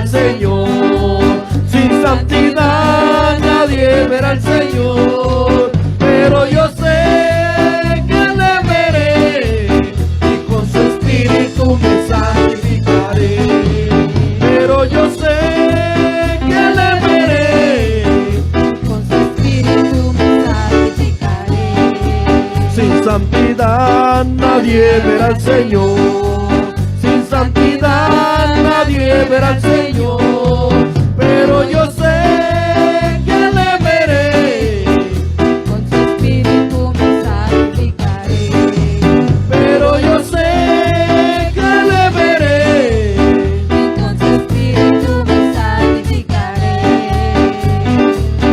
al Señor. Sin santidad nadie verá al Señor. Pero yo sé que le veré y con su espíritu me santificaré. Pero yo sé que le veré, con su espíritu me santificaré. sin santidad nadie verá al Señor. Sin santidad nadie verá al Señor. Pero yo sé que le veré, Con su espíritu me santificaré. pero yo sé que le veré. Y con su espíritu me santificaré.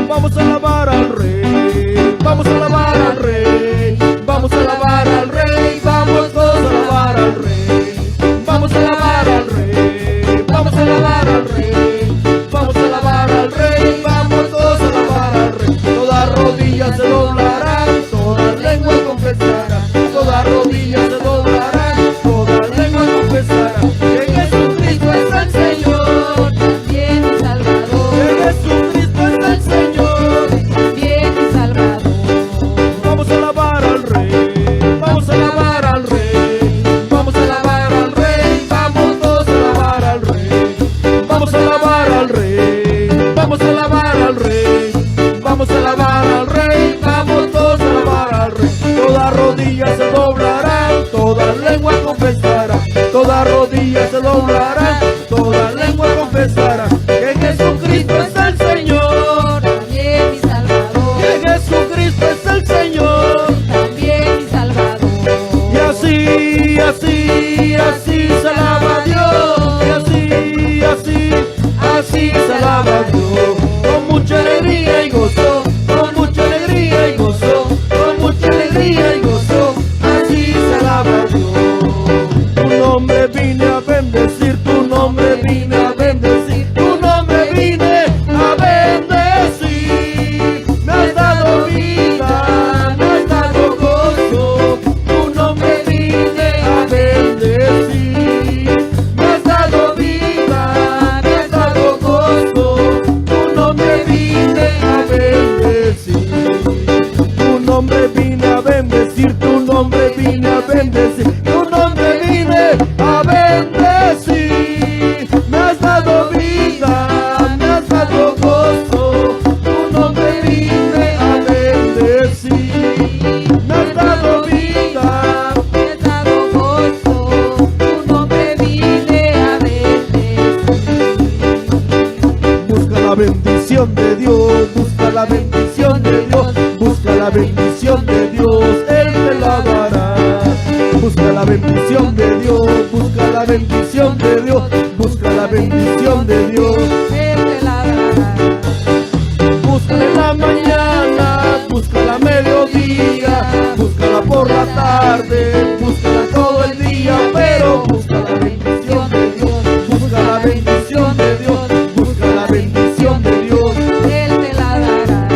Vamos a alabar al Rey, vamos a alabar al Rey, vamos a alabar al Rey, vamos todos a alabar al Rey. Vamos a alabar al Rey, vamos a alabar al Rey, vamos a alabar al Rey, vamos todos a alabar al Rey. Toda rodilla se doblará, toda lengua confesará, toda rodilla se doblará, toda lengua confesará que Jesucristo es el Señor, También mi Salvador. que Jesucristo es el Señor. También mi Salvador. Vamos a alabar al Rey, vamos a alabar al Rey, vamos a alabar al Rey, vamos todos a alabar al Rey. Vamos a alabar al Rey, vamos a alabar al Rey, vamos a alabar al Rey, vamos todos a alabar al Rey. Toda rodilla se doblará, toda lengua confesará, toda rodilla se doblará, toda lengua confesará que Jesucristo es el Señor, También mi Salvador. que Jesucristo es el Señor. También mi Salvador. Y así, así, así se alaba a Dios. Y así, así, así se alaba a Dios. Con mucha alegría y gozo, con mucha alegría y gozo, con mucha alegría y gozo. Así se alaba a Dios. Tu nombre vine a bendecir, tu nombre vine a bendecir, tu nombre vine a bendecir. Me has dado vida, me has dado gozo, tu nombre vine a bendecir. Me has dado vida, me has dado gozo, tu nombre vine a bendecir. Tu nombre vine a bendecir, tu nombre vine a bendecir, tu nombre vine a bendecir. Me has dado vida, me has dado gozo, tu nombre vine a bendecir. Me has dado vida. Me has dado gozo. Tu nombre vine a bendecir. Busca la bendición de Dios, busca la bendición de Dios, busca la bendición de Dios, Él te la dará. Busca la bendición de Dios, busca la bendición de Dios, busca la bendición de Dios. Él te la dará. Búscala en la mañana, búscala a mediodía, búscala por la tarde, búscala todo el día, pero busca la bendición de Dios, busca la bendición de Dios, busca la bendición de Dios. Él te la dará.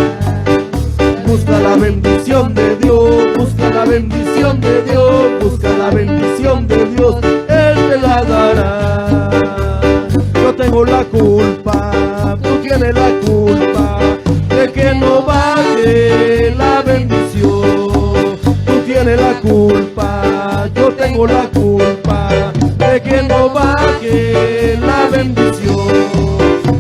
Busca la bendición de Dios, busca la bendición de Dios, busca la bendición de Dios, Él te la dará. Yo tengo la culpa, tú tienes la culpa de que no baje la bendición. Tú tienes la culpa, yo tengo la culpa de que no baje la bendición.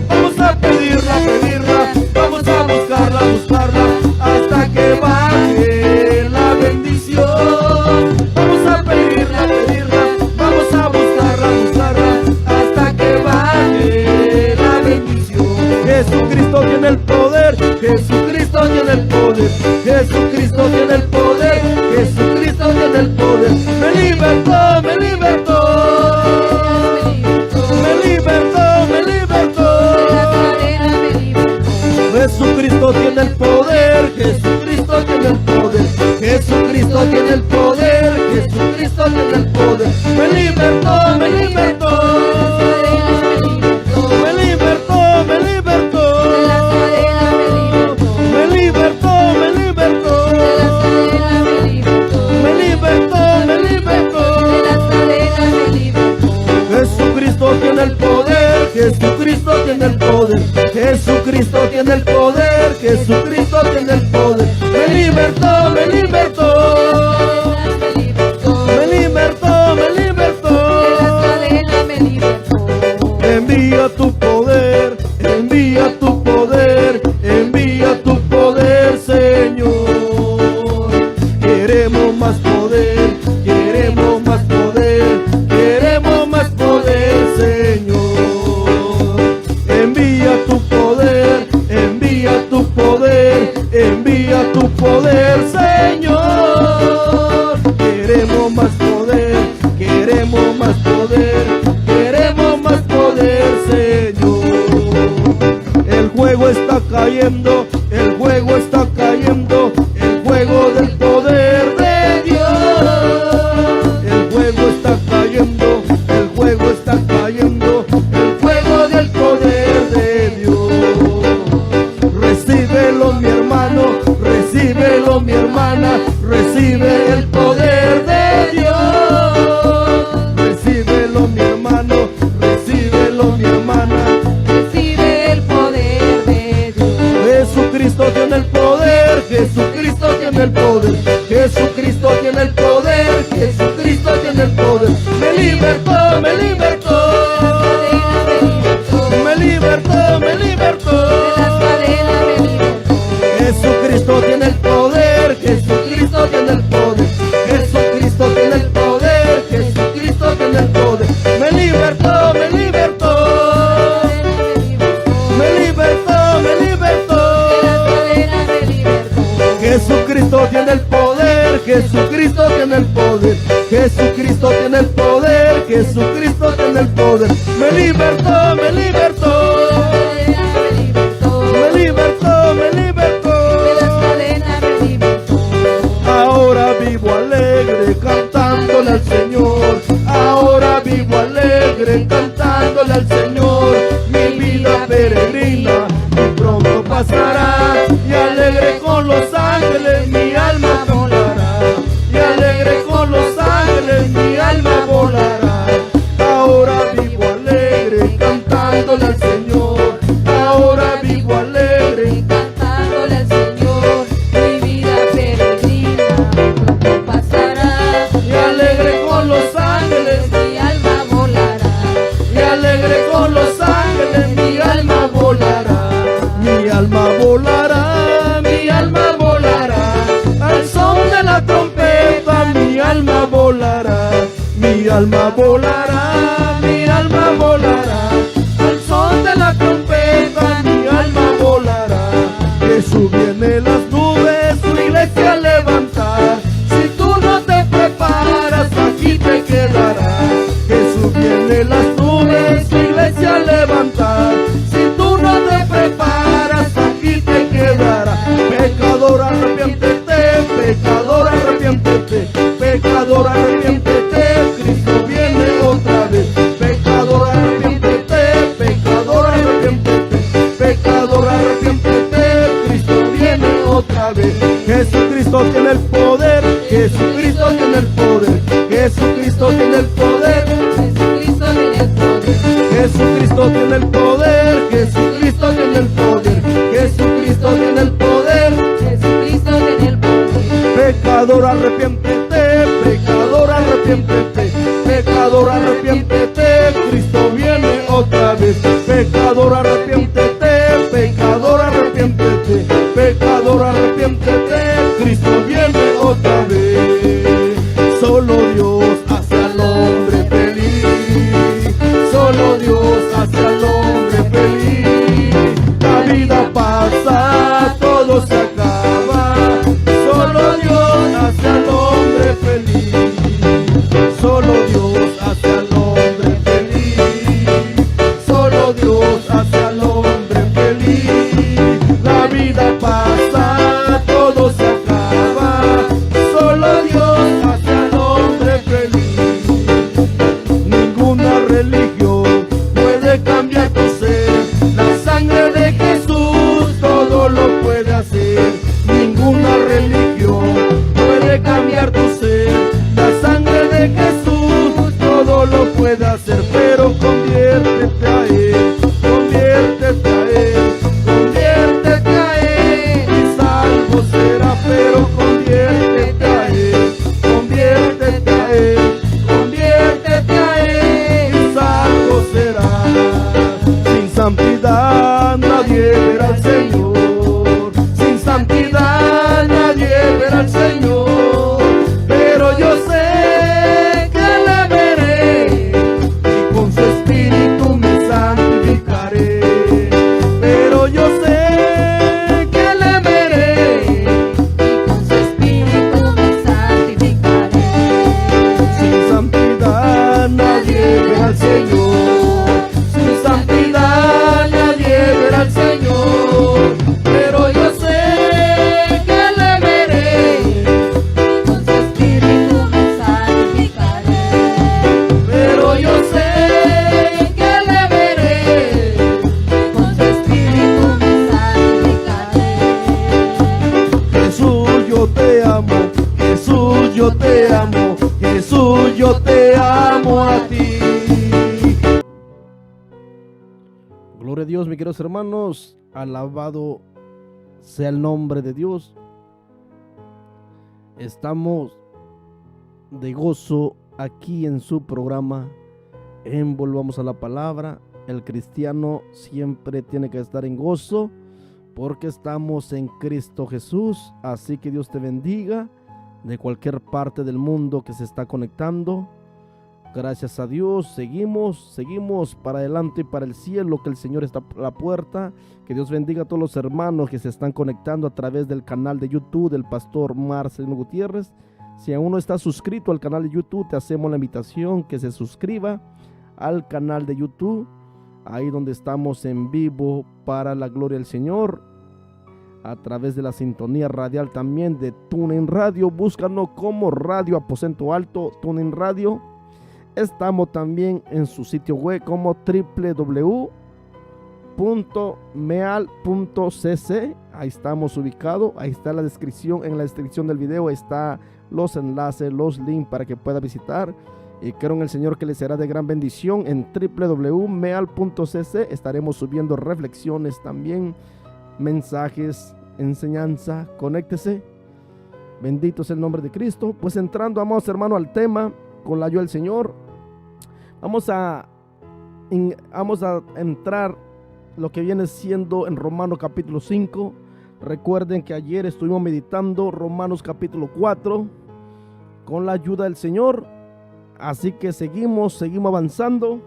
Vamos a pedirla, pedirla, vamos a buscarla, buscarla, hasta que baje la bendición. Vamos a pedirla, pedirla, vamos a buscarla, buscarla, hasta que baje la bendición. Jesucristo tiene el poder, Jesucristo tiene el poder, Jesucristo tiene el poder, Jesucristo tiene el poder. Me libertó, me libertó, me libertó, me libertó. Jesucristo tiene el poder, Jesucristo tiene el poder, Jesucristo tiene el poder, Jesucristo tiene el poder. Me libertó, me libertó, me libertó, me libertó, me libertó, me libertó, me libertó, me libertó. Jesucristo tiene el poder, Jesucristo cayendo, el juego está cayendo, el juego del poder de Dios. El juego está cayendo, el juego está cayendo, el juego del poder de Dios. Recíbelo mi hermano, recíbelo mi hermana, recibe el poder de Dios. Recíbelo mi hermano, recíbelo mi hermana, recibe el poder de Dios. Jesucristo tiene el poder, Jesucristo tiene el poder, Jesucristo tiene el poder, Jesucristo tiene el poder. Me libertó, me libertó, me libertó, me libertó. De las cadenas me libertó. Jesucristo tiene el poder, Jesucristo tiene el poder, Jesucristo tiene el poder, Jesucristo tiene el poder. Me libertó, me libertó, me libertó, me libertó. Jesucristo tiene el poder, Jesucristo tiene el poder, Jesucristo tiene el poder, Jesucristo tiene el poder. Me libertó, me libertó, me libertó, me libertó. Ahora vivo alegre cantándole al Señor, ahora vivo alegre cantándole al Señor. Mi vida peregrina y pronto pasará, y alegre con los ángeles mi alma volará, y alegre con los ángeles mi alma volará. Ahora vivo alegre cantándole al Señor, ahora vivo alegre Cantándole al Señor, mi vida peregrina pronto pasará. y alegre con los ángeles, Mi alma volará. y alegre con los ángeles mi alma volará. Mi alma volará, mi alma volará, al son de la trompeta mi alma volará. Mi alma volará, mi alma volará, al son de la trompeta mi alma volará. Jesús viene en las nubes, su iglesia a levantar. Si tú no te preparas, aquí te quedarás. Jesús viene en las nubes, su iglesia a levantar. Si tú no te preparas, aquí te quedarás. Pecador, arrepiéntete, pecador, arrepiéntete, pecador, arrepiéntete, Cristo viene otra vez. Pecador, arrepiéntete, pecador, arrepiéntete, pecador, arrepiéntete, Cristo viene otra vez. Jesucristo tiene el poder, Jesucristo tiene el poder, Jesucristo tiene el poder, Jesucristo tiene el poder. Jesucristo tiene el poder, Jesucristo tiene el poder, Jesucristo tiene el poder. Jesucristo tiene el poder. Pecador, arrepiéntete, pecador, arrepiéntete, pecador, arrepiéntete, Cristo viene otra vez. Pecador, arrepiéntete, pecador, arrepiéntete, pecador, arrepiéntete, Cristo viene otra vez. Solo Dios hace al hombre feliz, solo Dios hace al hombre feliz. La vida pasa, todo se acaba, solo Dios hace al hombre feliz, solo Dios hace al hombre Jesús, yo te amo a ti. Gloria a Dios, mis queridos hermanos, alabado sea el nombre de Dios. Estamos de gozo aquí en su programa en Volvamos a la Palabra. El cristiano siempre tiene que estar en gozo porque estamos en Cristo Jesús. Así que Dios te bendiga de cualquier parte del mundo que se está conectando. Gracias a Dios, seguimos para adelante y para el cielo, que el Señor está a la puerta. Que Dios bendiga a todos los hermanos que se están conectando a través del canal de YouTube del pastor Marcelino Gutiérrez. Si aún no estás suscrito al canal de YouTube, te hacemos la invitación que se suscriba al canal de YouTube, ahí donde estamos en vivo para la gloria del Señor, a través de la sintonía radial también de TuneIn Radio. Búscanos como Radio Aposento Alto, TuneIn Radio. Estamos también en su sitio web como www.meal.cc. Ahí estamos ubicados. Ahí está la descripción. En la descripción del video está los enlaces, los links para que pueda visitar. Y creo en el Señor que les será de gran bendición. En www.meal.cc estaremos subiendo reflexiones también, mensajes, enseñanza. Conéctese. Bendito es el nombre de Cristo. Pues entrando, amados hermanos, al tema con la ayuda del Señor, vamos a entrar lo que viene siendo en Romanos capítulo 5. Recuerden que ayer estuvimos meditando Romanos capítulo 4 con la ayuda del Señor. Así que seguimos avanzando.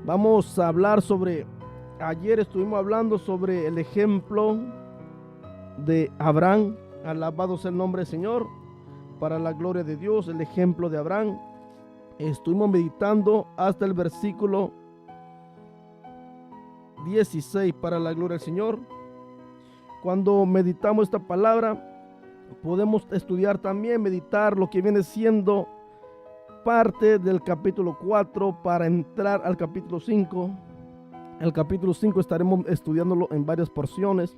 Vamos a hablar ayer estuvimos hablando sobre el ejemplo de Abraham. Alabado sea el nombre del Señor, para la gloria de Dios, el ejemplo de Abraham. Estuvimos meditando hasta el versículo 16 para la gloria del Señor. Cuando meditamos esta palabra, podemos estudiar también, meditar lo que viene siendo parte del capítulo 4 para entrar al capítulo 5. El capítulo 5 estaremos estudiándolo en varias porciones,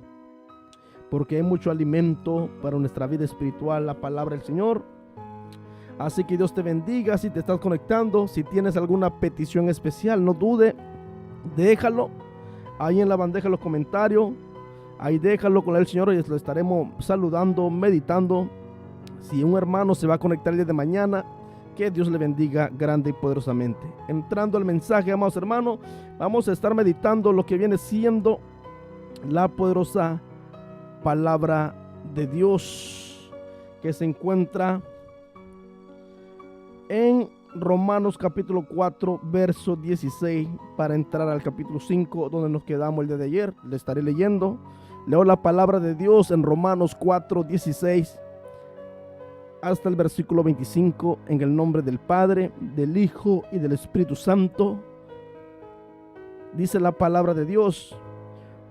porque hay mucho alimento para nuestra vida espiritual, la palabra del Señor. Así que Dios te bendiga. Si te estás conectando, si tienes alguna petición especial, no dude, déjalo ahí en la bandeja de los comentarios. Ahí déjalo con el Señor y lo estaremos saludando, meditando. Si un hermano se va a conectar el día de mañana, que Dios le bendiga grande y poderosamente. Entrando al mensaje, amados hermanos, vamos a estar meditando lo que viene siendo la poderosa palabra de Dios, que se encuentra en Romanos capítulo 4 verso 16, para entrar al capítulo 5 donde nos quedamos el día de ayer. Le estaré leyendo. Leo la palabra de Dios en Romanos 4, 16 hasta el versículo 25, en el nombre del Padre, del Hijo y del Espíritu Santo. Dice la palabra de Dios: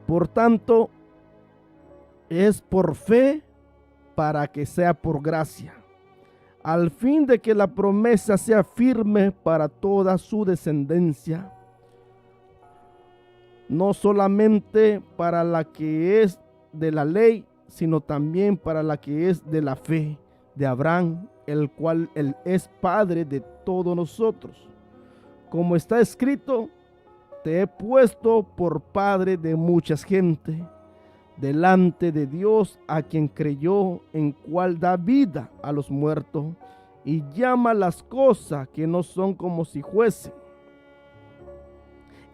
por tanto, es por fe para que sea por gracia, al fin de que la promesa sea firme para toda su descendencia, no solamente para la que es de la ley, sino también para la que es de la fe de Abraham, el cual él es padre de todos nosotros. Como está escrito: te he puesto por padre de muchas gentes, delante de Dios, a quien creyó, en cual da vida a los muertos y llama las cosas que no son como si fuesen.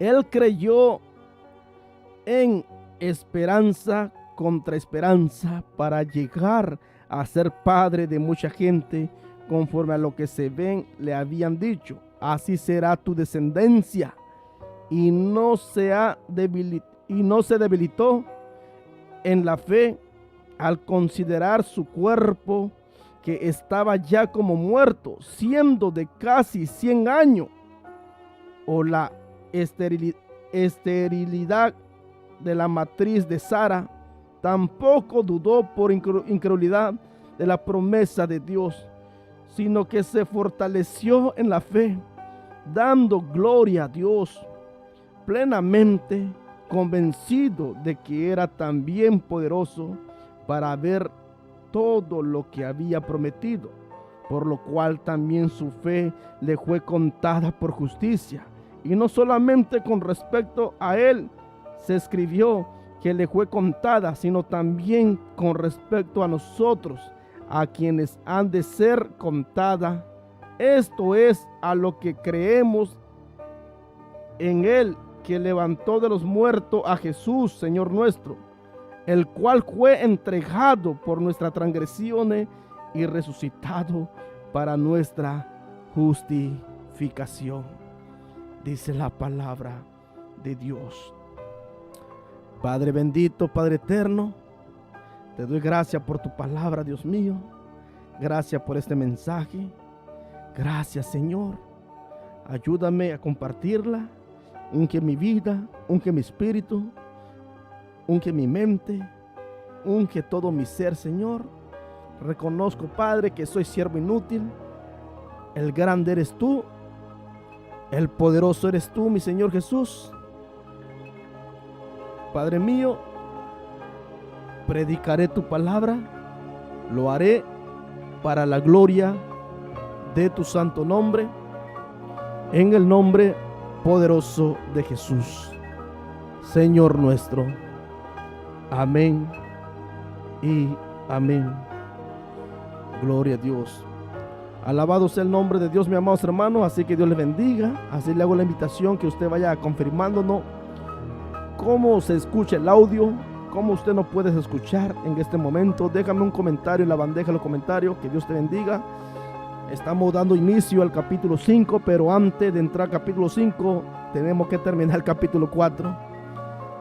Él creyó en esperanza contra esperanza, para llegar a ser padre de mucha gente, conforme a lo que se ven le habían dicho: así será tu descendencia. Y no se debilitó en la fe al considerar su cuerpo, que estaba ya como muerto, siendo de casi 100 años, o la esterilidad de la matriz de Sara. Tampoco dudó por incredulidad de la promesa de Dios, sino que se fortaleció en la fe, dando gloria a Dios, plenamente convencido de que era también poderoso para ver todo lo que había prometido. por lo cual también su fe le fue contada por justicia. Y no solamente con respecto a él se escribió que le fue contada, sino también con respecto a nosotros, a quienes han de ser contada. Esto es a lo que creemos en él, que levantó de los muertos a Jesús, Señor nuestro, el cual fue entregado por nuestras transgresiones y resucitado para nuestra justificación. Dice la palabra de Dios. Padre bendito, Padre eterno, te doy gracias por tu palabra, Dios mío. Gracias por este mensaje. Gracias, Señor. Ayúdame a compartirla. Unge mi vida, unge mi espíritu, unge mi mente, unge todo mi ser, Señor. Reconozco, Padre, que soy siervo inútil. El grande eres tú. El poderoso eres tú, mi Señor Jesús. Padre mío, predicaré tu palabra. Lo haré para la gloria de tu santo nombre. En el nombre poderoso de Jesús, Señor nuestro. Amén y amén. Gloria a Dios. Alabado sea el nombre de Dios, mis amados hermanos. Así que Dios les bendiga. Así le hago la invitación que usted vaya confirmándonos cómo se escucha el audio, cómo usted nos puede escuchar en este momento. Déjame un comentario en la bandeja de los comentarios. Que Dios te bendiga. Estamos dando inicio al capítulo 5, pero antes de entrar al capítulo 5 tenemos que terminar el capítulo 4.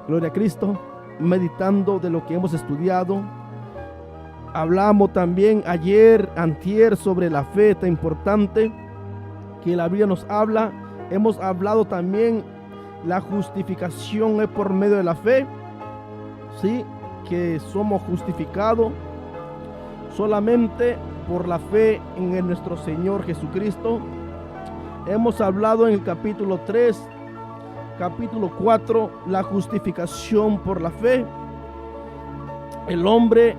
Gloria a Cristo. Meditando de lo que hemos estudiado. Hablamos también antier sobre la fe tan importante que la Biblia nos habla. Hemos hablado también la justificación es por medio de la fe. Sí, que somos justificados solamente por la fe en nuestro Señor Jesucristo. Hemos hablado en el capítulo 3, capítulo 4, la justificación por la fe. El hombre,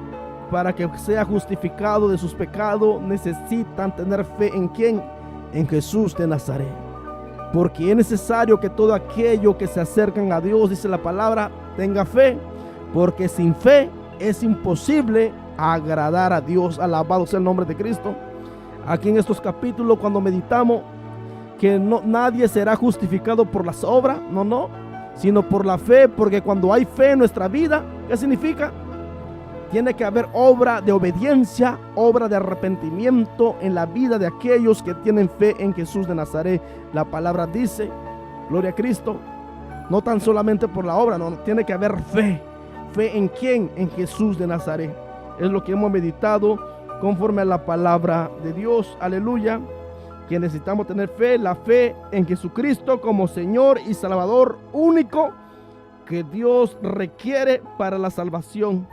para que sea justificado de sus pecados, necesitan tener fe ¿en quién? En Jesús de Nazaret. Porque es necesario que todo aquello que se acercan a Dios, dice la palabra, tenga fe. Porque sin fe es imposible agradar a Dios. Alabado sea el nombre de Cristo. Aquí en estos capítulos, cuando meditamos que nadie será justificado por las obras, no, sino por la fe. Porque cuando hay fe en nuestra vida, ¿qué significa? Tiene que haber obra de obediencia, obra de arrepentimiento en la vida de aquellos que tienen fe en Jesús de Nazaret. La palabra dice, gloria a Cristo, no tan solamente por la obra, no, tiene que haber fe. ¿Fe en quién? En Jesús de Nazaret. Es lo que hemos meditado conforme a la palabra de Dios. Aleluya. Que necesitamos tener fe, la fe en Jesucristo como Señor y Salvador único que Dios requiere para la salvación.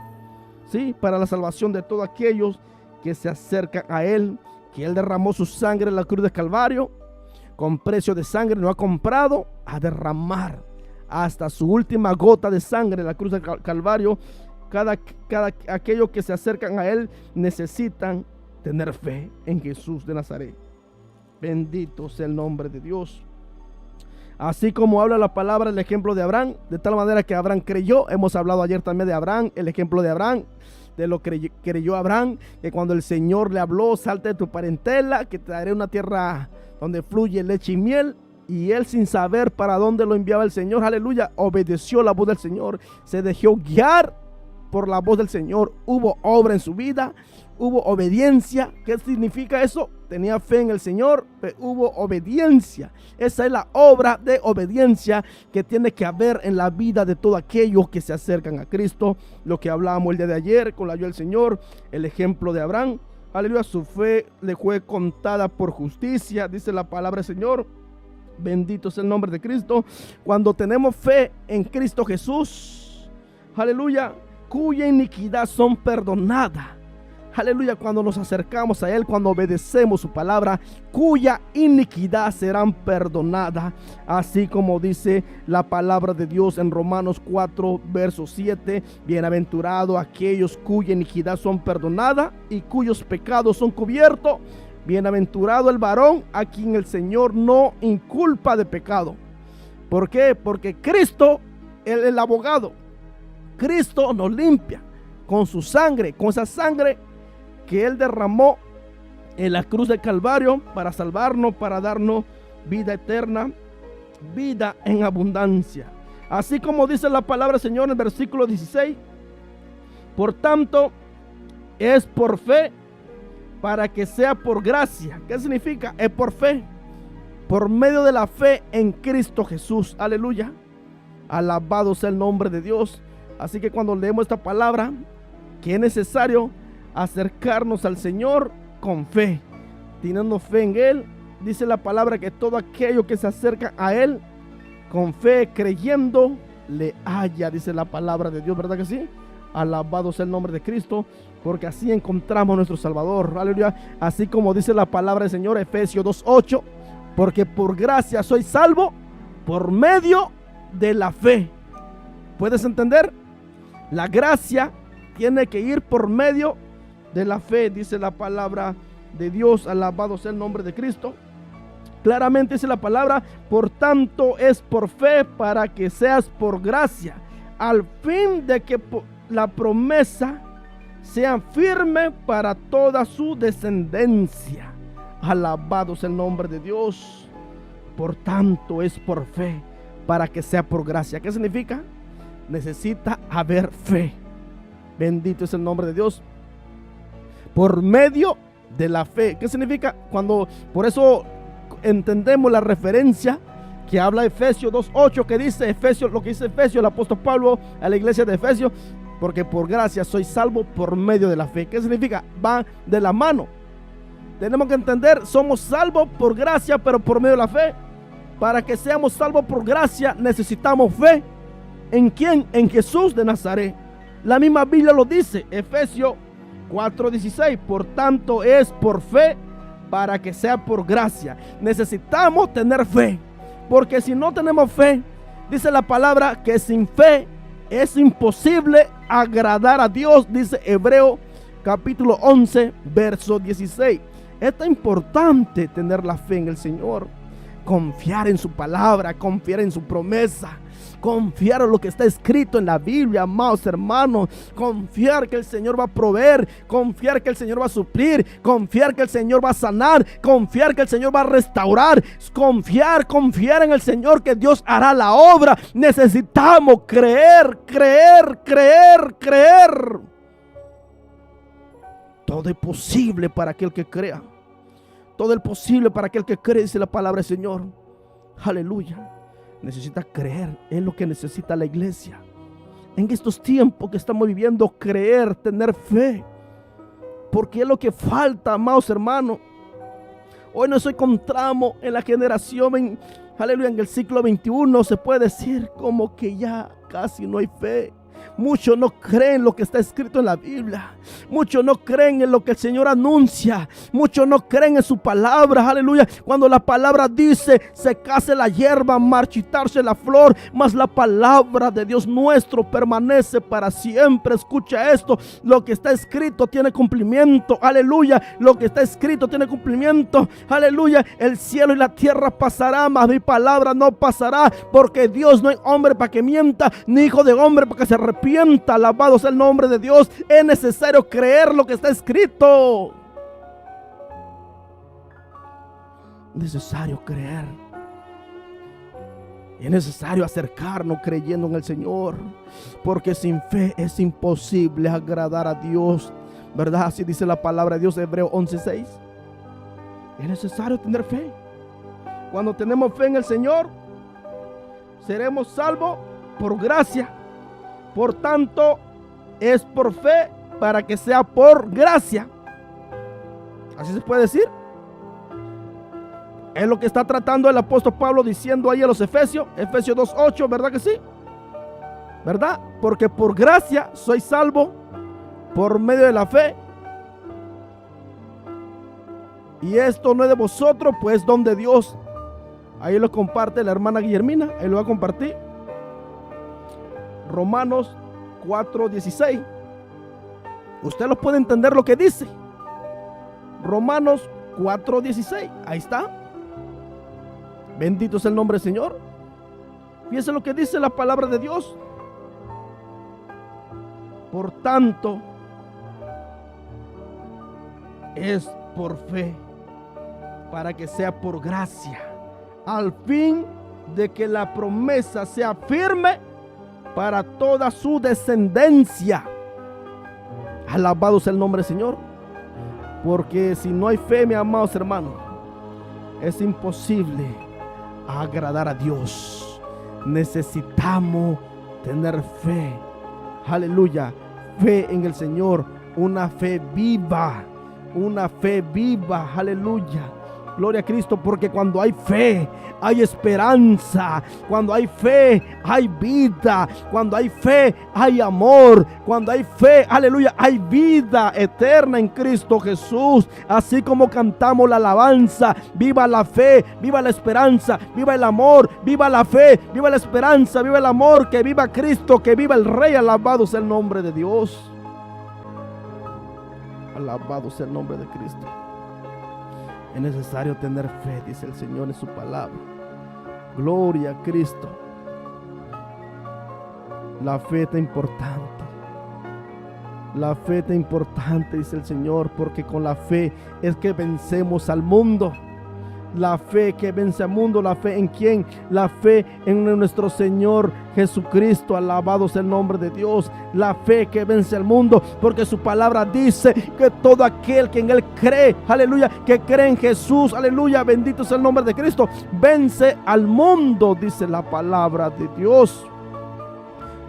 Sí, para la salvación de todos aquellos que se acercan a Él, que Él derramó su sangre en la cruz de Calvario, con precio de sangre nos ha comprado a derramar hasta su última gota de sangre en la cruz de Calvario. Aquellos que se acercan a Él necesitan tener fe en Jesús de Nazaret. Bendito sea el nombre de Dios. Así como habla la palabra, el ejemplo de Abraham, de tal manera que Abraham creyó. Hemos hablado ayer también de Abraham, el ejemplo de Abraham, de lo que creyó Abraham, que cuando el Señor le habló, salte de tu parentela, que te daré una tierra donde fluye leche y miel. Y él, sin saber para dónde lo enviaba el Señor, aleluya, obedeció la voz del Señor, se dejó guiar por la voz del Señor. Hubo obra en su vida, hubo obediencia. ¿Qué significa eso? Tenía fe en el Señor, pero hubo obediencia. Esa es la obra de obediencia que tiene que haber en la vida de todos aquellos que se acercan a Cristo. Lo que hablábamos el día de ayer con la ayuda del Señor, el ejemplo de Abraham, aleluya, su fe le fue contada por justicia, dice la palabra del Señor. Bendito sea el nombre de Cristo. Cuando tenemos fe en Cristo Jesús, aleluya, cuya iniquidad son perdonadas. Aleluya, cuando nos acercamos a Él, cuando obedecemos su palabra, cuya iniquidad serán perdonadas. Así como dice la palabra de Dios en Romanos 4, verso 7. Bienaventurados aquellos cuya iniquidad son perdonadas y cuyos pecados son cubiertos. Bienaventurado el varón a quien el Señor no inculpa de pecado. ¿Por qué? Porque Cristo, el abogado, Cristo nos limpia con su sangre, con esa sangre que Él derramó en la cruz del Calvario para salvarnos, para darnos vida eterna, vida en abundancia. Así como dice la palabra del Señor en el versículo 16, por tanto es por fe para que sea por gracia. ¿Qué significa? Es por fe, por medio de la fe en Cristo Jesús. Aleluya. Alabado sea el nombre de Dios. Así que cuando leemos esta palabra, que es necesario acercarnos al Señor con fe, teniendo fe en Él. Dice la palabra que todo aquello que se acerca a Él con fe, creyendo, le halla, dice la palabra de Dios, ¿verdad que sí? Alabado sea el nombre de Cristo, porque así encontramos a nuestro Salvador. Aleluya. Así como dice la palabra del Señor, Efesios 2:8, porque por gracia soy salvo por medio de la fe. ¿Puedes entender? La gracia tiene que ir por medio de la fe, dice la palabra de Dios. Alabado sea el nombre de Cristo. Claramente dice la palabra, por tanto es por fe para que seas por gracia, al fin de que la promesa sea firme para toda su descendencia. Alabado sea el nombre de Dios. Por tanto es por fe para que sea por gracia. ¿Qué significa? Necesita haber fe. Bendito es el nombre de Dios. Por medio de la fe. ¿Qué significa? Por eso entendemos la referencia que habla Efesios 2:8, que dice Efesios, lo que dice Efesios, el apóstol Pablo a la iglesia de Efesios, porque por gracia soy salvo por medio de la fe. ¿Qué significa? Va de la mano. Tenemos que entender, somos salvos por gracia, pero por medio de la fe. Para que seamos salvos por gracia, necesitamos fe. ¿En quién? En Jesús de Nazaret. La misma Biblia lo dice, Efesios 4:16, por tanto es por fe para que sea por gracia. Necesitamos tener fe, porque si no tenemos fe, dice la palabra que sin fe es imposible agradar a Dios, dice Hebreo capítulo 11, verso 16. Es tan importante tener la fe en el Señor, confiar en su palabra, confiar en su promesa, confiar en lo que está escrito en la Biblia, amados hermanos, confiar que el Señor va a proveer, confiar que el Señor va a suplir, confiar que el Señor va a sanar, confiar que el Señor va a restaurar, confiar en el Señor que Dios hará la obra. Necesitamos creer. Todo es posible para aquel que crea. Todo es posible para aquel que cree, dice la palabra del Señor. Aleluya. Necesita creer, es lo que necesita la iglesia. En estos tiempos que estamos viviendo, creer, tener fe. Porque es lo que falta, amados hermanos. Hoy nos encontramos en la generación, aleluya, en el siglo XXI, se puede decir como que ya casi no hay fe. Muchos no creen lo que está escrito en la Biblia. Muchos no creen en lo que el Señor anuncia. Muchos no creen en su palabra. Aleluya. Cuando la palabra dice secase la hierba, marchitarse la flor, mas la palabra de Dios nuestro permanece para siempre. Escucha esto. Lo que está escrito tiene cumplimiento. Aleluya. Lo que está escrito tiene cumplimiento. Aleluya. El cielo y la tierra pasará, mas mi palabra no pasará, porque Dios no es hombre para que mienta, ni hijo de hombre para que se arrepienta. Alabado sea el nombre de Dios. Es necesario creer lo que está escrito. Necesario creer. Es necesario acercarnos creyendo en el Señor, porque sin fe es imposible agradar a Dios, ¿verdad? Así dice la palabra de Dios, Hebreo 11:6. Es necesario tener fe. Cuando tenemos fe en el Señor, seremos salvos por gracia. Por tanto, es por fe para que sea por gracia. Así se puede decir. Es lo que está tratando el apóstol Pablo diciendo ahí a los Efesios 2:8, ¿verdad que sí? ¿Verdad? Porque por gracia soy salvo por medio de la fe. Y esto no es de vosotros, pues don de Dios. Ahí lo comparte la hermana Guillermina, ahí lo va a compartir. Romanos 4:16. Usted lo puede entender lo que dice. Romanos 4:16. Ahí está. Bendito es el nombre del Señor. Fíjense lo que dice la palabra de Dios. Por tanto, es por fe, para que sea por gracia, al fin de que la promesa sea firme para toda su descendencia. Alabado sea el nombre del Señor. Porque si no hay fe, mis amados hermanos, es imposible agradar a Dios. Necesitamos tener fe. Aleluya. Fe en el Señor. Una fe viva. Una fe viva. Aleluya. Gloria a Cristo, porque cuando hay fe, hay esperanza. Cuando hay fe, hay vida. Cuando hay fe, hay amor. Cuando hay fe, aleluya, hay vida eterna en Cristo Jesús. Así como cantamos la alabanza: viva la fe, viva la esperanza, viva el amor, viva la fe, viva la esperanza, viva el amor, que viva Cristo, que viva el Rey. Alabado sea el nombre de Dios. Alabado sea el nombre de Cristo. Es necesario tener fe, dice el Señor en su palabra. Gloria a Cristo. La fe es importante. La fe es importante, dice el Señor, porque con la fe es que vencemos al mundo. La fe que vence al mundo. ¿La fe en quién? La fe en nuestro Señor Jesucristo. Alabado sea el nombre de Dios. La fe que vence al mundo, porque su palabra dice que todo aquel que en Él cree, aleluya, que cree en Jesús, aleluya, bendito sea el nombre de Cristo, vence al mundo, dice la palabra de Dios.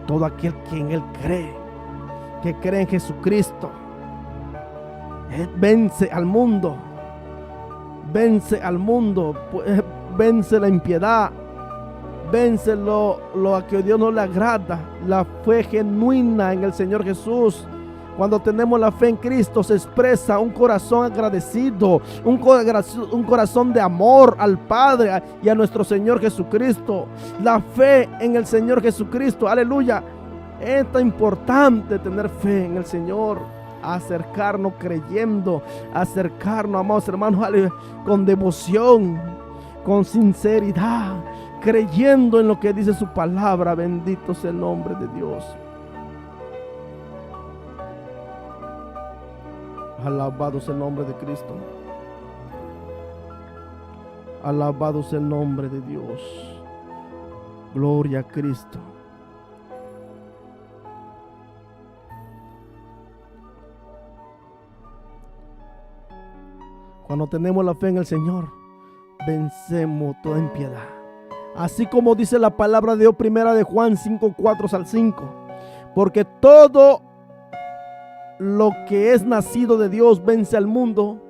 Todo aquel que en Él cree, que cree en Jesucristo, vence al mundo. Vence al mundo, vence la impiedad, vence lo a que Dios no le agrada. La fe genuina en el Señor Jesús. Cuando tenemos la fe en Cristo, se expresa un corazón agradecido, un corazón de amor al Padre y a nuestro Señor Jesucristo. La fe en el Señor Jesucristo, aleluya. Es tan importante tener fe en el Señor. Acercarnos creyendo, acercarnos, amados hermanos, aleluya, con devoción, con sinceridad, creyendo en lo que dice su palabra. Bendito sea el nombre de Dios. Alabado sea el nombre de Cristo. Alabado sea el nombre de Dios. Gloria a Cristo. Cuando tenemos la fe en el Señor, vencemos toda impiedad. Así como dice la palabra de Dios, primera de Juan 5:4-5. Porque todo lo que es nacido de Dios vence al mundo.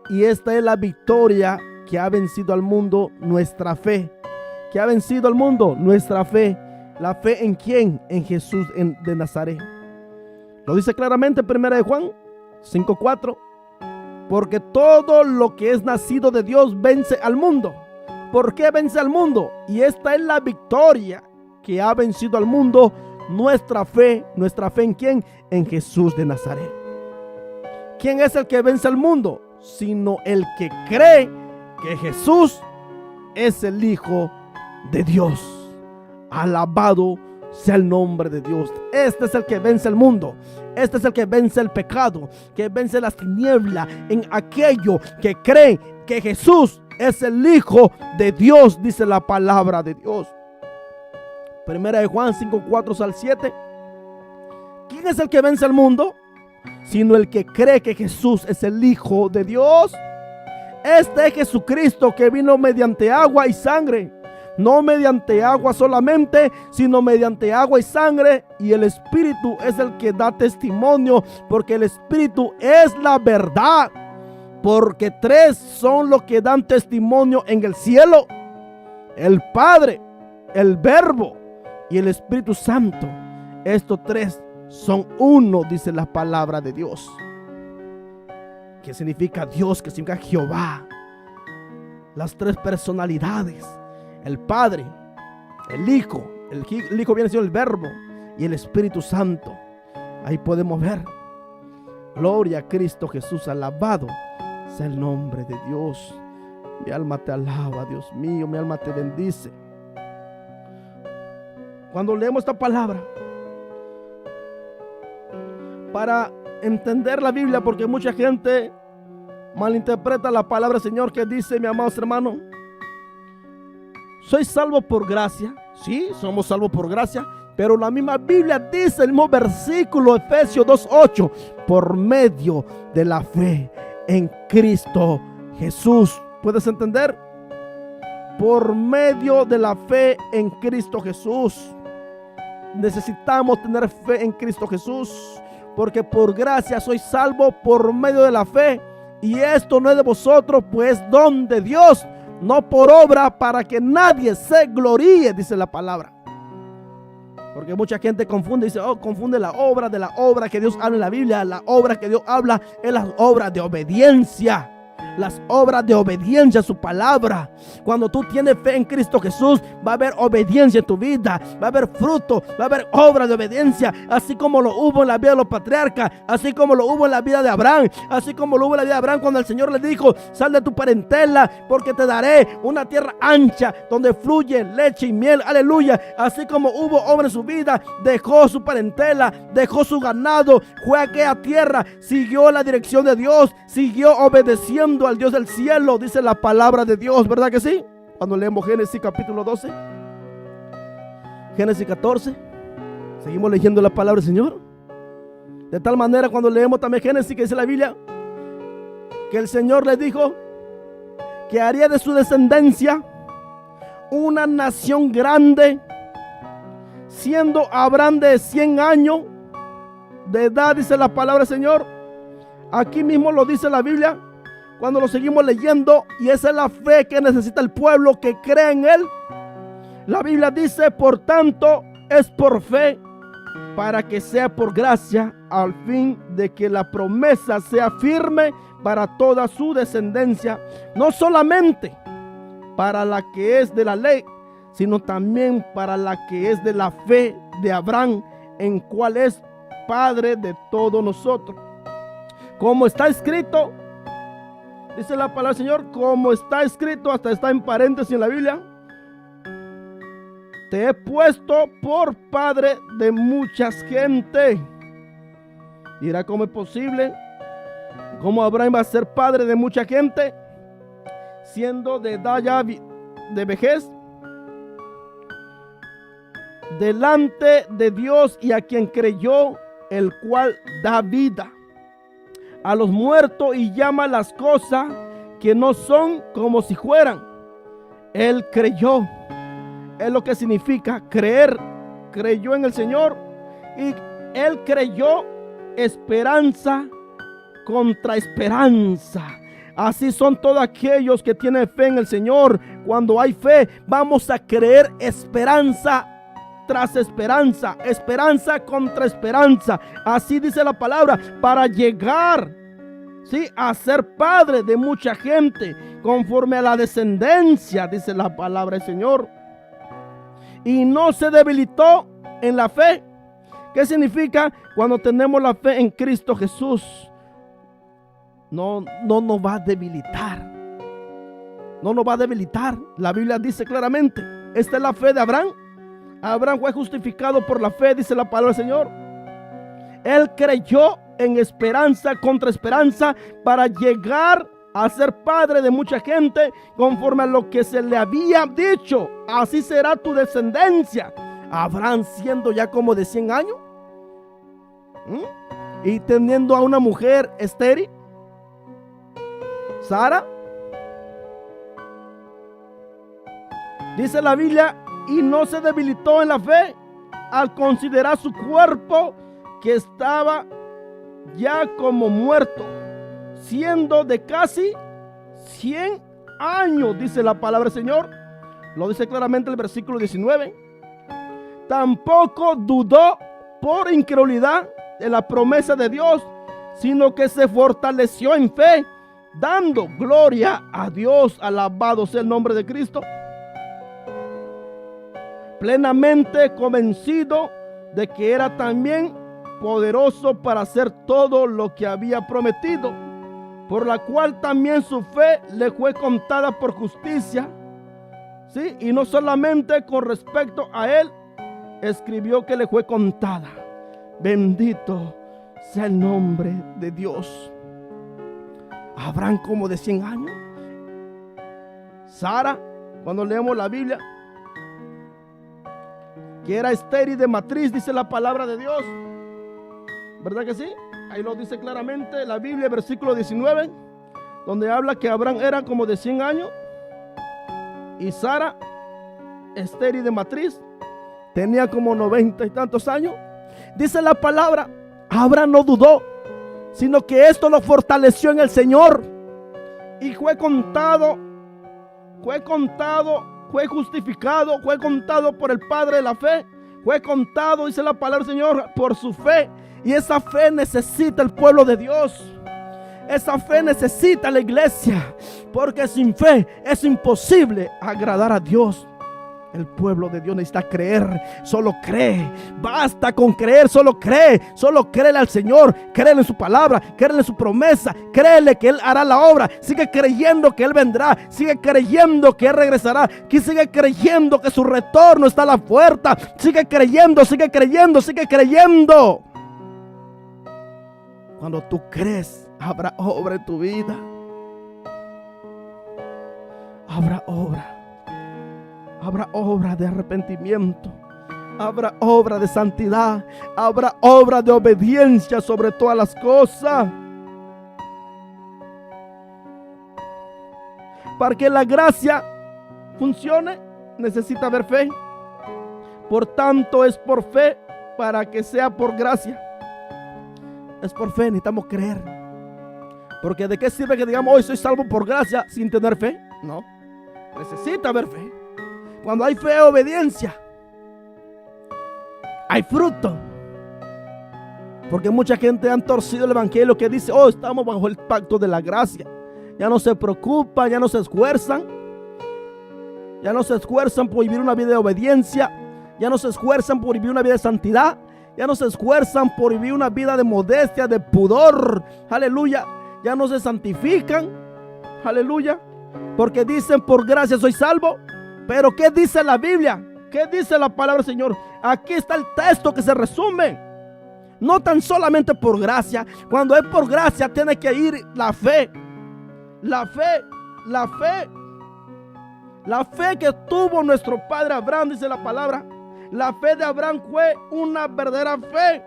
Y esta es la victoria que ha vencido al mundo, nuestra fe. ¿Que ha vencido al mundo? Nuestra fe. ¿La fe en quién? En Jesús de Nazaret. Lo dice claramente primera de Juan 5:4. Porque todo lo que es nacido de Dios vence al mundo. ¿Por qué vence al mundo? Y esta es la victoria que ha vencido al mundo, nuestra fe. ¿Nuestra fe en quién? En Jesús de Nazaret. ¿Quién es el que vence al mundo? Sino el que cree que Jesús es el Hijo de Dios. Alabado sea el nombre de Dios. Este es el que vence el mundo. Este es el que vence el pecado, que vence las tinieblas en aquello que cree que Jesús es el Hijo de Dios, dice la palabra de Dios. Primera de Juan 5:4-7. ¿Quién es el que vence el mundo? Sino el que cree que Jesús es el Hijo de Dios. Este es Jesucristo, que vino mediante agua y sangre. No mediante agua solamente, sino mediante agua y sangre. Y el Espíritu es el que da testimonio, porque el Espíritu es la verdad. Porque tres son los que dan testimonio en el cielo: el Padre, el Verbo y el Espíritu Santo. Estos tres son uno, dice la palabra de Dios. ¿Qué significa Dios? ¿Qué significa Jehová? Las tres personalidades: el Padre, el Hijo viene siendo el Verbo, y el Espíritu Santo. Ahí podemos ver. Gloria a Cristo Jesús. Alabado sea el nombre de Dios. Mi alma te alaba, Dios mío, mi alma te bendice. Cuando leemos esta palabra, para entender la Biblia, porque mucha gente malinterpreta la palabra del Señor que dice, mi amados hermanos, soy salvo por gracia. Sí, somos salvos por gracia, pero la misma Biblia dice, el mismo versículo, Efesios 2:8, por medio de la fe en Cristo Jesús. ¿Puedes entender? Por medio de la fe en Cristo Jesús. Necesitamos tener fe en Cristo Jesús, porque por gracia soy salvo por medio de la fe. Y esto no es de vosotros, pues don de Dios, no por obra, para que nadie se gloríe, dice la palabra. Porque mucha gente confunde, dice, confunde la obra de la obra que Dios habla en la Biblia. La obra que Dios habla es las obras de obediencia. Las obras de obediencia a su palabra. Cuando tú tienes fe en Cristo Jesús, va a haber obediencia en tu vida, va a haber fruto, va a haber obras de obediencia, así como lo hubo en la vida de los patriarcas, así como lo hubo en la vida de Abraham, así como lo hubo en la vida de Abraham cuando el Señor le dijo, sal de tu parentela, porque te daré una tierra ancha donde fluye leche y miel, aleluya. Así como hubo hombre en su vida, dejó su parentela, dejó su ganado, fue a aquella tierra, siguió la dirección de Dios, siguió obedeciendo al Dios del cielo, dice la palabra de Dios, ¿verdad que sí? Cuando leemos Génesis capítulo 12, Génesis 14, seguimos leyendo la palabra del Señor. De tal manera, cuando leemos también Génesis, que dice la Biblia, que el Señor le dijo que haría de su descendencia una nación grande, siendo Abraham de 100 años de edad, dice la palabra del Señor. Aquí mismo lo dice la Biblia, cuando lo seguimos leyendo, y esa es la fe que necesita el pueblo que cree en Él. La Biblia dice, por tanto, es por fe, para que sea por gracia, al fin de que la promesa sea firme para toda su descendencia, no solamente para la que es de la ley, sino también para la que es de la fe de Abraham, en cual es Padre de todos nosotros. Como está escrito, dice la palabra del Señor, como está escrito, hasta está en paréntesis en la Biblia, te he puesto por padre de muchas gente. Dirá, ¿cómo es posible? ¿Cómo Abraham va a ser padre de mucha gente, siendo de edad ya de vejez? Delante de Dios y a quien creyó, el cual da vida a los muertos y llama las cosas que no son como si fueran. Él creyó. Es lo que significa creer. Creyó en el Señor y él creyó esperanza contra esperanza. Así son todos aquellos que tienen fe en el Señor. Cuando hay fe, vamos a creer esperanza tras esperanza, esperanza contra esperanza. Así dice la palabra, para llegar, ¿sí?, a ser padre de mucha gente, conforme a la descendencia, dice la palabra del Señor. Y no se debilitó en la fe. ¿Qué significa? Cuando tenemos la fe en Cristo Jesús, no nos va a debilitar. No nos va a debilitar. La Biblia dice claramente, esta es la fe de Abraham. Abraham fue justificado por la fe, dice la palabra del Señor. Él creyó en esperanza contra esperanza para llegar a ser padre de mucha gente, conforme a lo que se le había dicho. Así será tu descendencia. Abraham siendo ya como de 100 años y teniendo a una mujer estéril, Sara. Dice la Biblia, y no se debilitó en la fe al considerar su cuerpo, que estaba ya como muerto, siendo de casi 100 años, dice la palabra del Señor. Lo dice claramente el versículo 19. Tampoco dudó por incredulidad de la promesa de Dios, sino que se fortaleció en fe, dando gloria a Dios. Alabado sea el nombre de Cristo. Plenamente convencido de que era también poderoso para hacer todo lo que había prometido. por la cual también su fe le fue contada por justicia. ¿Sí? Y no solamente con respecto a él, escribió que le fue contada. Bendito sea el nombre de Dios. Abraham como de 100 años. Sara, cuando leemos la Biblia, que era estéril de matriz, dice la palabra de Dios. ¿Verdad que sí? Ahí lo dice claramente la Biblia, versículo 19, donde habla que Abraham era como de 100 años y Sara, estéril de matriz, tenía como 90 y tantos años. Dice la palabra, Abraham no dudó, sino que esto lo fortaleció en el Señor y fue contado, fue justificado, fue contado por el Padre de la fe, fue contado, dice la palabra del Señor, por su fe. Y esa fe necesita el pueblo de Dios. Esa fe necesita la iglesia, porque sin fe es imposible agradar a Dios. El pueblo de Dios necesita creer. Solo cree. Basta con creer. Solo cree. Solo créele al Señor. Créele en su palabra. Créele en su promesa. Créele que Él hará la obra. Sigue creyendo que Él vendrá. Sigue creyendo que Él regresará. Sigue creyendo que su retorno está a la puerta. Sigue creyendo. Sigue creyendo. Sigue creyendo. Cuando tú crees, habrá obra en tu vida. Habrá obra. Habrá obra de arrepentimiento. Habrá obra de santidad. Habrá obra de obediencia sobre todas las cosas. Para que la gracia funcione, necesita haber fe. Por tanto, es por fe para que sea por gracia. Es por fe, necesitamos creer. Porque ¿de qué sirve que digamos hoy soy salvo por gracia sin tener fe? No, necesita haber fe. Cuando hay fe, obediencia, hay fruto. Porque mucha gente han torcido el evangelio que dice, oh, estamos bajo el pacto de la gracia. Ya no se preocupan, ya no se esfuerzan. Ya no se esfuerzan por vivir una vida de obediencia. Ya no se esfuerzan por vivir una vida de santidad. Ya no se esfuerzan por vivir una vida de modestia, de pudor. Aleluya. Ya no se santifican. Aleluya. Porque dicen por gracia soy salvo. Pero ¿qué dice la Biblia? ¿Qué dice la palabra del Señor? Aquí está el texto que se resume. No tan solamente por gracia. Cuando es por gracia tiene que ir la fe. La fe. La fe. La fe que tuvo nuestro padre Abraham, dice la palabra. La fe de Abraham fue una verdadera fe.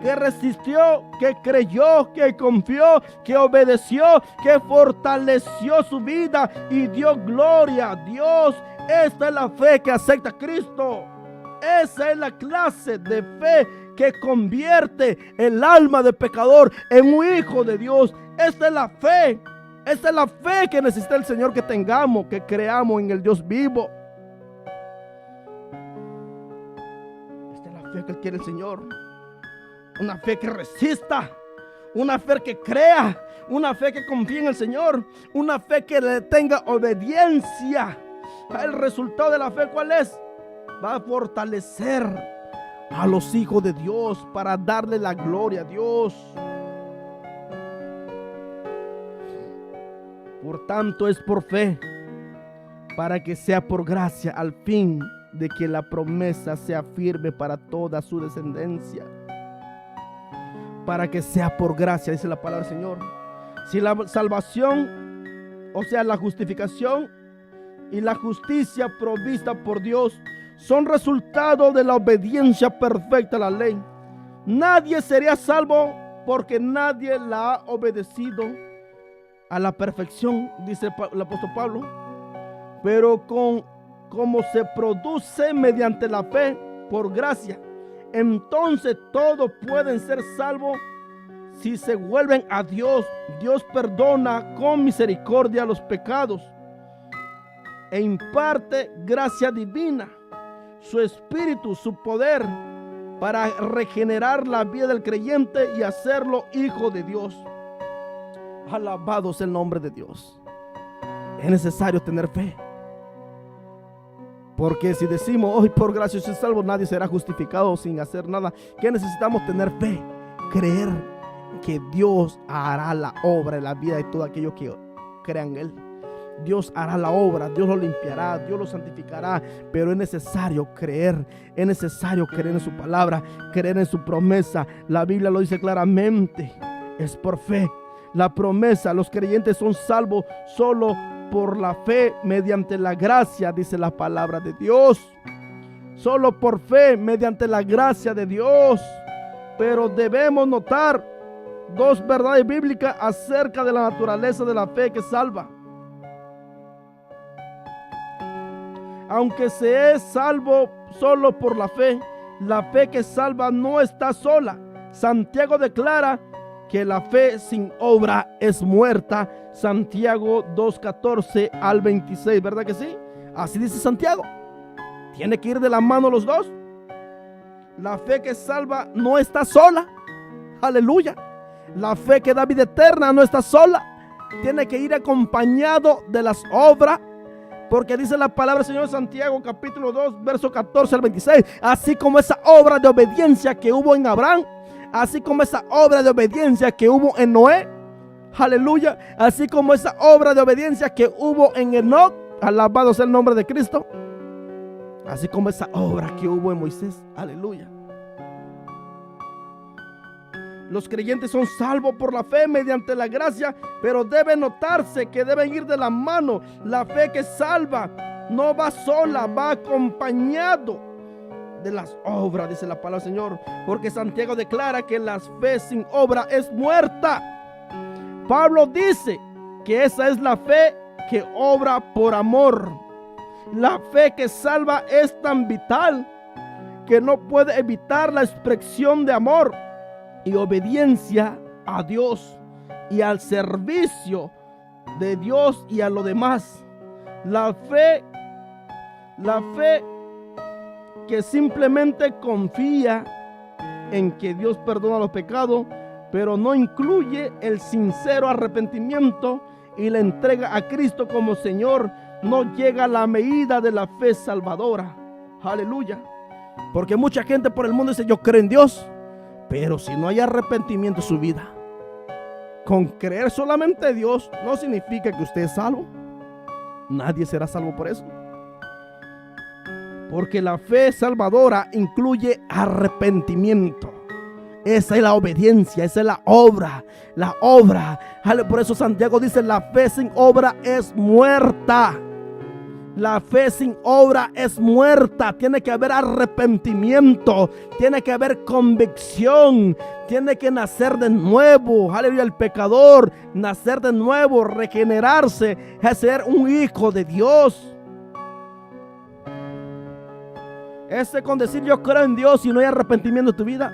Que resistió, que creyó, que confió, que obedeció, que fortaleció su vida y dio gloria a Dios. Esta es la fe que acepta a Cristo. Esa es la clase de fe que convierte el alma del pecador en un hijo de Dios. Esta es la fe. Esta es la fe que necesita el Señor que tengamos, que creamos en el Dios vivo. Esta es la fe que Él quiere el Señor. Una fe que resista, una fe que crea, una fe que confíe en el Señor, una fe que le tenga obediencia. El resultado de la fe, ¿cuál es? Va a fortalecer a los hijos de Dios para darle la gloria a Dios. Por tanto, es por fe, para que sea por gracia, al fin de que la promesa sea firme para toda su descendencia. Para que sea por gracia, dice la palabra del Señor. Si la salvación, o sea, la justificación y la justicia provista por Dios son resultado de la obediencia perfecta a la ley, nadie sería salvo porque nadie la ha obedecido a la perfección, dice el apóstol Pablo. Pero como se produce mediante la fe por gracia, entonces todos pueden ser salvos si se vuelven a Dios. Dios perdona con misericordia los pecados e imparte gracia divina, su espíritu, su poder para regenerar la vida del creyente y hacerlo hijo de Dios. Alabado sea el nombre de Dios. Es necesario tener fe. Porque si decimos hoy por gracia soy salvo, nadie será justificado sin hacer nada. ¿Qué necesitamos? Tener fe, creer que Dios hará la obra en la vida de todos aquellos que crean en Él. Dios hará la obra, Dios lo limpiará, Dios lo santificará, pero es necesario creer en su palabra, creer en su promesa. La Biblia lo dice claramente, es por fe. La promesa, los creyentes son salvos solo por la fe, mediante la gracia, dice la palabra de Dios. Solo por fe, mediante la gracia de Dios. Pero debemos notar dos verdades bíblicas acerca de la naturaleza de la fe que salva. Aunque se es salvo solo por la fe que salva no está sola. Santiago declara que la fe sin obra es muerta. Santiago 2:14 al 26, ¿verdad que sí? Así dice Santiago. Tiene que ir de la mano los dos. La fe que salva no está sola. Aleluya. La fe que da vida eterna no está sola. Tiene que ir acompañado de las obras. Porque dice la palabra del Señor en Santiago capítulo 2 verso 14 al 26. Así como esa obra de obediencia que hubo en Abraham, así como esa obra de obediencia que hubo en Noé, aleluya, así como esa obra de obediencia que hubo en Enoc, alabado sea el nombre de Cristo, así como esa obra que hubo en Moisés, aleluya. Los creyentes son salvos por la fe mediante la gracia, pero debe notarse que deben ir de la mano. La fe que salva no va sola, va acompañado de las obras, dice la palabra del Señor, porque Santiago declara que la fe sin obra es muerta. Pablo dice que esa es la fe que obra por amor. La fe que salva es tan vital que no puede evitar la expresión de amor y obediencia a Dios y al servicio de Dios y a lo demás. La fe que simplemente confía en que Dios perdona los pecados, pero no incluye el sincero arrepentimiento y la entrega a Cristo como Señor, no llega a la medida de la fe salvadora. Aleluya. Porque mucha gente por el mundo dice: yo creo en Dios, pero si no hay arrepentimiento en su vida, con creer solamente en Dios no significa que usted es salvo. Nadie será salvo por eso. Porque la fe salvadora incluye arrepentimiento. Esa es la obediencia, esa es la obra. La obra. Por eso Santiago dice: la fe sin obra es muerta. La fe sin obra es muerta. Tiene que haber arrepentimiento, tiene que haber convicción, tiene que nacer de nuevo. Aleluya, el pecador, nacer de nuevo, regenerarse, es ser un hijo de Dios. Ese con decir yo creo en Dios y no hay arrepentimiento en tu vida,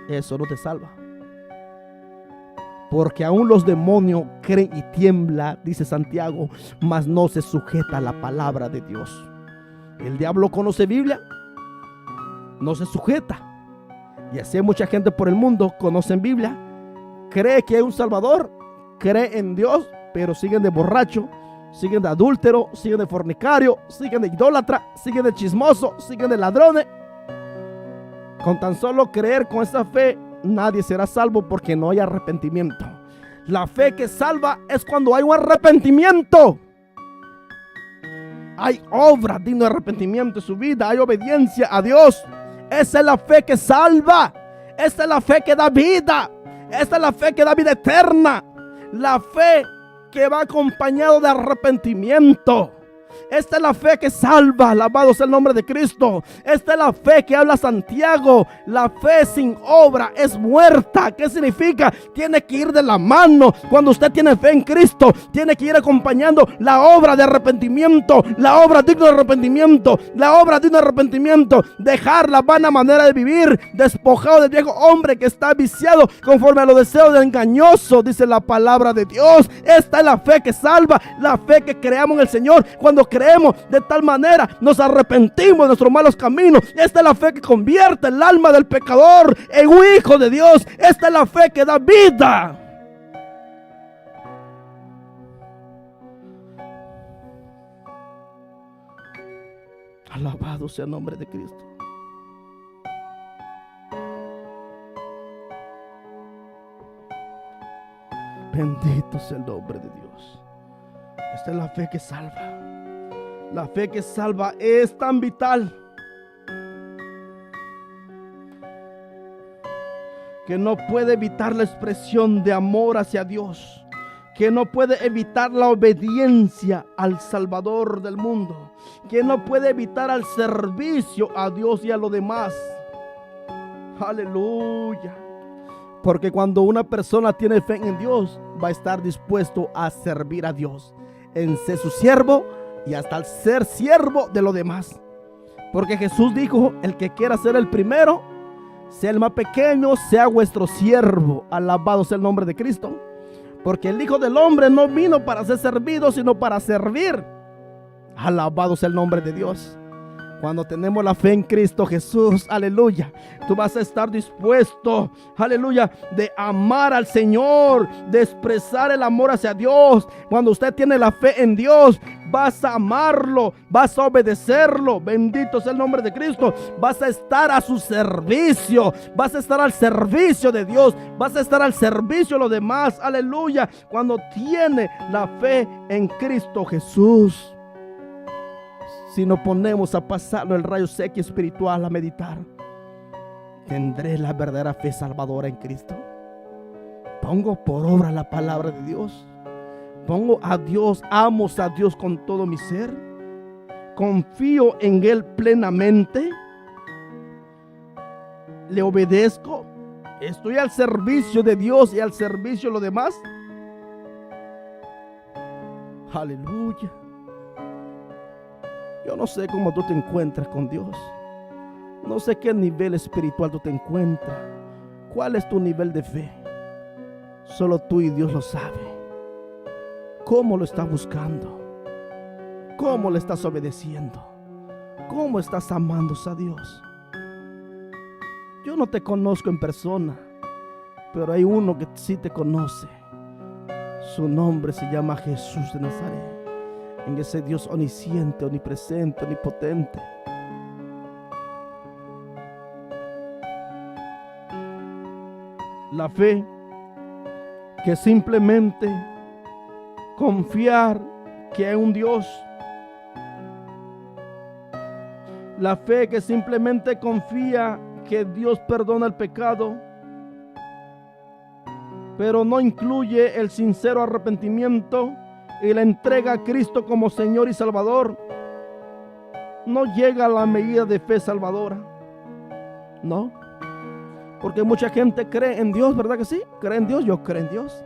eso no te salva. Porque aún los demonios creen y tiemblan, dice Santiago, mas no se sujeta a la palabra de Dios. El diablo conoce Biblia, no se sujeta. Y así hay mucha gente por el mundo, conocen Biblia, cree que hay un Salvador, cree en Dios, pero siguen de borracho, siguen de adúltero, siguen de fornicario, siguen de idólatra, siguen de chismoso, siguen de ladrones. Con tan solo creer con esa fe, nadie será salvo porque no hay arrepentimiento. La fe que salva es cuando hay un arrepentimiento. Hay obra digna de arrepentimiento en su vida, hay obediencia a Dios. Esa es la fe que salva. Esa es la fe que da vida. Esa es la fe que da vida eterna. La fe que va acompañado de arrepentimiento. Esta es la fe que salva, alabado sea el nombre de Cristo. Esta es la fe que habla Santiago. La fe sin obra es muerta. ¿Qué significa? Tiene que ir de la mano. Cuando usted tiene fe en Cristo, tiene que ir acompañando la obra de arrepentimiento, la obra digna de arrepentimiento, la obra digna de arrepentimiento. Dejar la vana manera de vivir, despojado del viejo hombre que está viciado conforme a los deseos de engañoso, dice la palabra de Dios. Esta es la fe que salva, la fe que creamos en el Señor. Cuando creemos de tal manera, nos arrepentimos de nuestros malos caminos. Esta es la fe que convierte el alma del pecador en un hijo de Dios. Esta es la fe que da vida. Alabado sea el nombre de Cristo. Bendito sea el nombre de Dios. Esta es la fe que salva. La fe que salva es tan vital que no puede evitar la expresión de amor hacia Dios, que no puede evitar la obediencia al Salvador del mundo, que no puede evitar el servicio a Dios y a los demás. Aleluya. Porque cuando una persona tiene fe en Dios, va a estar dispuesto a servir a Dios, en ser su siervo y hasta el ser siervo de los demás. Porque Jesús dijo: el que quiera ser el primero, sea el más pequeño, sea vuestro siervo. Alabado sea el nombre de Cristo. Porque el Hijo del Hombre no vino para ser servido, sino para servir. Alabado sea el nombre de Dios. Cuando tenemos la fe en Cristo Jesús, aleluya, tú vas a estar dispuesto, aleluya, de amar al Señor, de expresar el amor hacia Dios. Cuando usted tiene la fe en Dios, vas a amarlo, vas a obedecerlo. Bendito sea el nombre de Cristo. Vas a estar a su servicio, vas a estar al servicio de Dios, vas a estar al servicio de los demás, aleluya. Cuando tiene la fe en Cristo Jesús. Si nos ponemos a pasarlo el rayo seco espiritual a meditar, ¿tendré la verdadera fe salvadora en Cristo? ¿Pongo por obra la palabra de Dios? ¿Pongo a Dios, amo a Dios con todo mi ser? ¿Confío en Él plenamente? ¿Le obedezco? ¿Estoy al servicio de Dios y al servicio de los demás? Aleluya. Yo no sé cómo tú te encuentras con Dios. No sé qué nivel espiritual tú te encuentras. ¿Cuál es tu nivel de fe? Solo tú y Dios lo sabe. ¿Cómo lo estás buscando? ¿Cómo le estás obedeciendo? ¿Cómo estás amando a Dios? Yo no te conozco en persona, pero hay uno que sí te conoce. Su nombre se llama Jesús de Nazaret. En ese Dios omnisciente, omnipresente, omnipotente. La fe que simplemente confiar que hay un Dios. La fe que simplemente confía que Dios perdona el pecado, pero no incluye el sincero arrepentimiento y la entrega a Cristo como Señor y Salvador, no llega a la medida de fe salvadora. No, porque mucha gente cree en Dios, ¿verdad que sí? Cree en Dios, yo creo en Dios.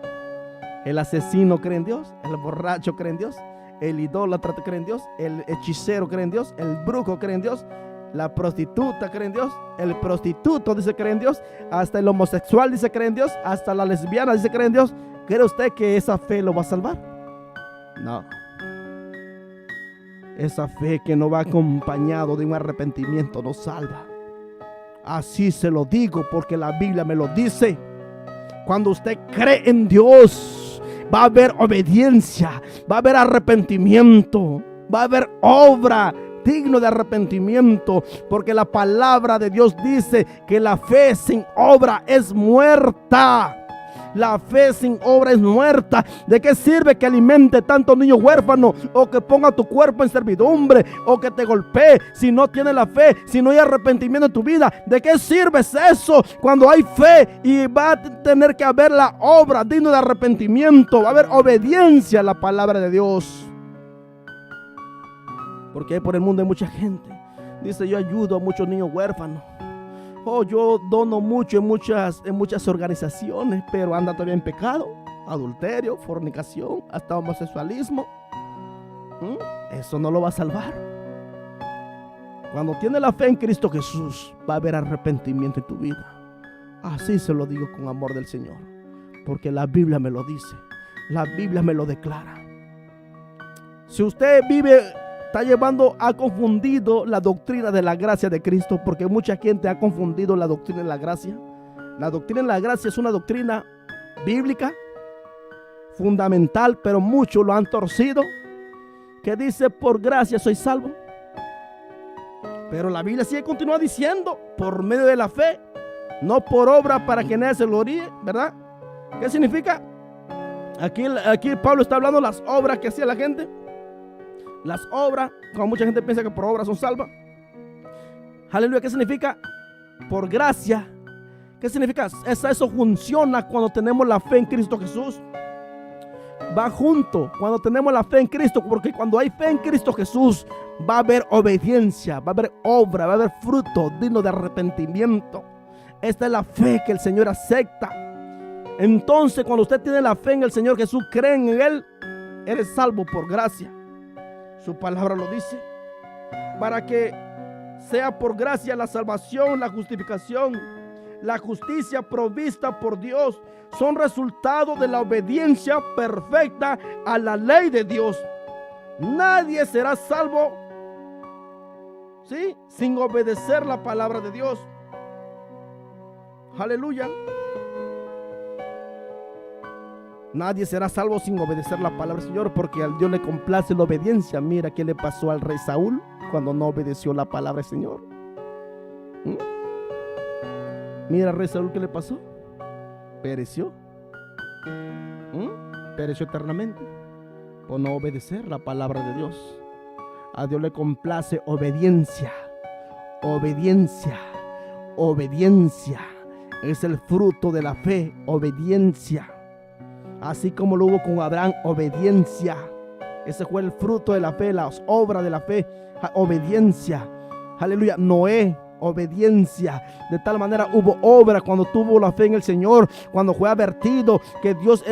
El asesino cree en Dios, el borracho cree en Dios, el idólatra cree en Dios, el hechicero cree en Dios, el brujo cree en Dios, la prostituta cree en Dios, el prostituto dice cree en Dios, hasta el homosexual dice cree en Dios, hasta la lesbiana dice cree en Dios. ¿Cree usted que esa fe lo va a salvar? No. Esa fe que no va acompañado de un arrepentimiento no salva. Así se lo digo porque la Biblia me lo dice. Cuando usted cree en Dios, va a haber obediencia, va a haber arrepentimiento, va a haber obra digno de arrepentimiento, porque la palabra de Dios dice que la fe sin obra es muerta. La fe sin obra es muerta. ¿De qué sirve que alimente tantos niños huérfanos, o que ponga tu cuerpo en servidumbre, o que te golpee si no tienes la fe, si no hay arrepentimiento en tu vida? ¿De qué sirve eso cuando hay fe y va a tener que haber la obra digna de arrepentimiento? Va a haber obediencia a la palabra de Dios. Porque por el mundo hay mucha gente. Dice: yo ayudo a muchos niños huérfanos. Oh, yo dono mucho en muchas organizaciones, pero anda todavía en pecado, adulterio, fornicación, hasta homosexualismo. Eso no lo va a salvar. Cuando tienes la fe en Cristo Jesús, va a haber arrepentimiento en tu vida. Así se lo digo con amor del Señor, porque la Biblia me lo dice, la Biblia me lo declara. Si usted está ha confundido la doctrina de la gracia de Cristo, porque mucha gente ha confundido la doctrina de la gracia. La doctrina de la gracia es una doctrina bíblica, fundamental, pero muchos lo han torcido, que dice: por gracia soy salvo. Pero la Biblia sigue continúa diciendo: por medio de la fe, no por obra para que nadie se gloríe, ¿verdad? ¿Qué significa? Aquí Pablo está hablando de las obras que hacía la gente. Las obras, como mucha gente piensa que por obras son salvas. Aleluya, ¿qué significa? Por gracia. ¿Qué significa? Eso funciona cuando tenemos la fe en Cristo Jesús. Va junto cuando tenemos la fe en Cristo, porque cuando hay fe en Cristo Jesús va a haber obediencia, va a haber obra, va a haber fruto digno de arrepentimiento. Esta es la fe que el Señor acepta. Entonces, cuando usted tiene la fe en el Señor Jesús, cree en Él, eres salvo por gracia. Su palabra lo dice. Para que sea por gracia la salvación, la justificación, la justicia provista por Dios, son resultado de la obediencia perfecta a la ley de Dios. Nadie será salvo, ¿sí?, sin obedecer la palabra de Dios. Aleluya. Nadie será salvo sin obedecer la palabra del Señor, porque al Dios le complace la obediencia. Mira qué le pasó al rey Saúl cuando no obedeció la palabra del Señor. Mira al rey Saúl qué le pasó. Pereció. Pereció eternamente por no obedecer la palabra de Dios. A Dios le complace obediencia. Obediencia. Obediencia. Es el fruto de la fe. Obediencia. Así como lo hubo con Abraham, obediencia. Ese fue el fruto de la fe, las obras de la fe, obediencia. Aleluya. Noé, obediencia. De tal manera hubo obra cuando tuvo la fe en el Señor, cuando fue advertido que Dios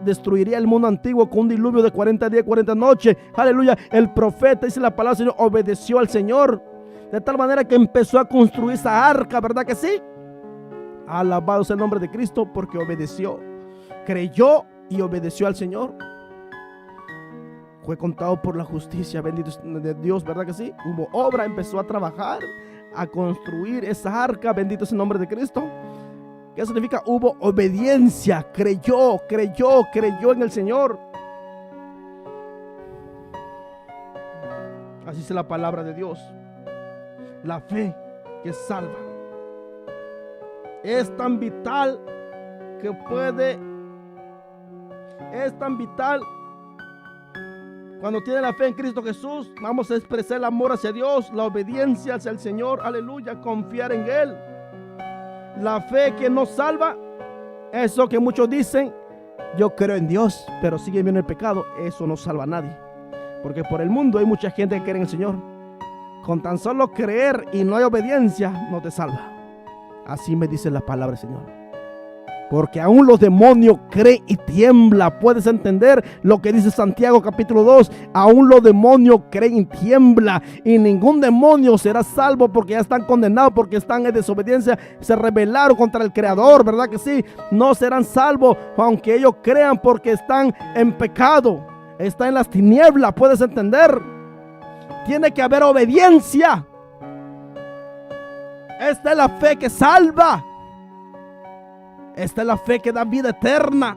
destruiría el mundo antiguo con un diluvio de 40 días, 40 noches. Aleluya. El profeta, dice la palabra del Señor, obedeció al Señor. De tal manera que empezó a construir esa arca, ¿verdad que sí? Alabado sea el nombre de Cristo, porque obedeció, creyó y obedeció al Señor. Fue contado por la justicia, bendito de Dios, ¿verdad que sí? Hubo obra, empezó a trabajar, a construir esa arca, bendito es el nombre de Cristo. ¿Qué significa? Hubo obediencia, creyó en el Señor. Así es la palabra de Dios. La fe que salva. Es tan vital que es tan vital. Cuando tiene la fe en Cristo Jesús, vamos a expresar el amor hacia Dios, la obediencia hacia el Señor, aleluya, confiar en Él. La fe que nos salva, eso que muchos dicen, yo creo en Dios, pero siguen viendo el pecado, eso no salva a nadie. Porque por el mundo hay mucha gente que cree en el Señor. Con tan solo creer y no hay obediencia, no te salva. Así me dice la palabra del Señor. Porque aún los demonios creen y tiemblan. ¿Puedes entender lo que dice Santiago capítulo 2? Aún los demonios creen y tiemblan. Y ningún demonio será salvo porque ya están condenados, porque están en desobediencia. Se rebelaron contra el Creador, ¿verdad que sí? No serán salvos aunque ellos crean, porque están en pecado. Están en las tinieblas. ¿Puedes entender? Tiene que haber obediencia. Esta es la fe que salva. Esta es la fe que da vida eterna.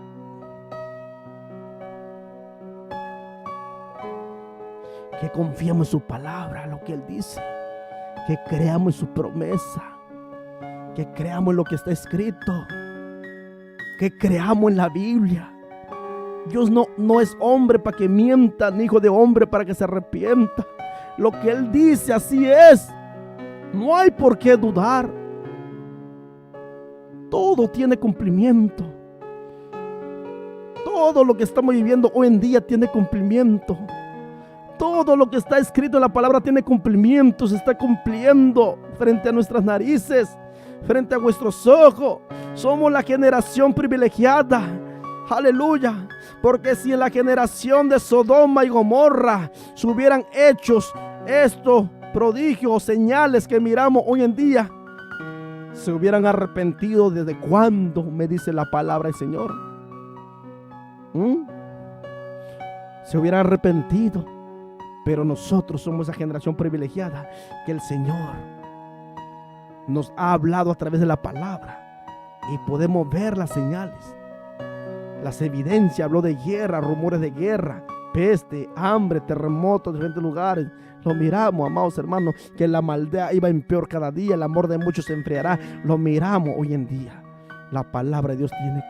Que confiemos en su palabra, lo que Él dice. Que creamos en su promesa. Que creamos en lo que está escrito. Que creamos en la Biblia. Dios no es hombre para que mienta, ni hijo de hombre para que se arrepienta. Lo que Él dice, así es. No hay por qué dudar. Todo tiene cumplimiento. Todo lo que estamos viviendo hoy en día tiene cumplimiento. Todo lo que está escrito en la palabra tiene cumplimiento. Se está cumpliendo frente a nuestras narices, frente a nuestros ojos. Somos la generación privilegiada. Aleluya. Porque si en la generación de Sodoma y Gomorra se hubieran hecho estos prodigios, señales que miramos hoy en día, se hubieran arrepentido. ¿Desde cuándo? Me dice la palabra del Señor. Se hubieran arrepentido. Pero nosotros somos esa generación privilegiada que el Señor nos ha hablado a través de la palabra y podemos ver las señales, las evidencias. Habló de guerra, rumores de guerra, peste, hambre, terremotos de diferentes lugares. Lo miramos, amados hermanos, que la maldad iba en peor cada día. El amor de muchos se enfriará. Lo miramos hoy en día. La palabra de Dios tiene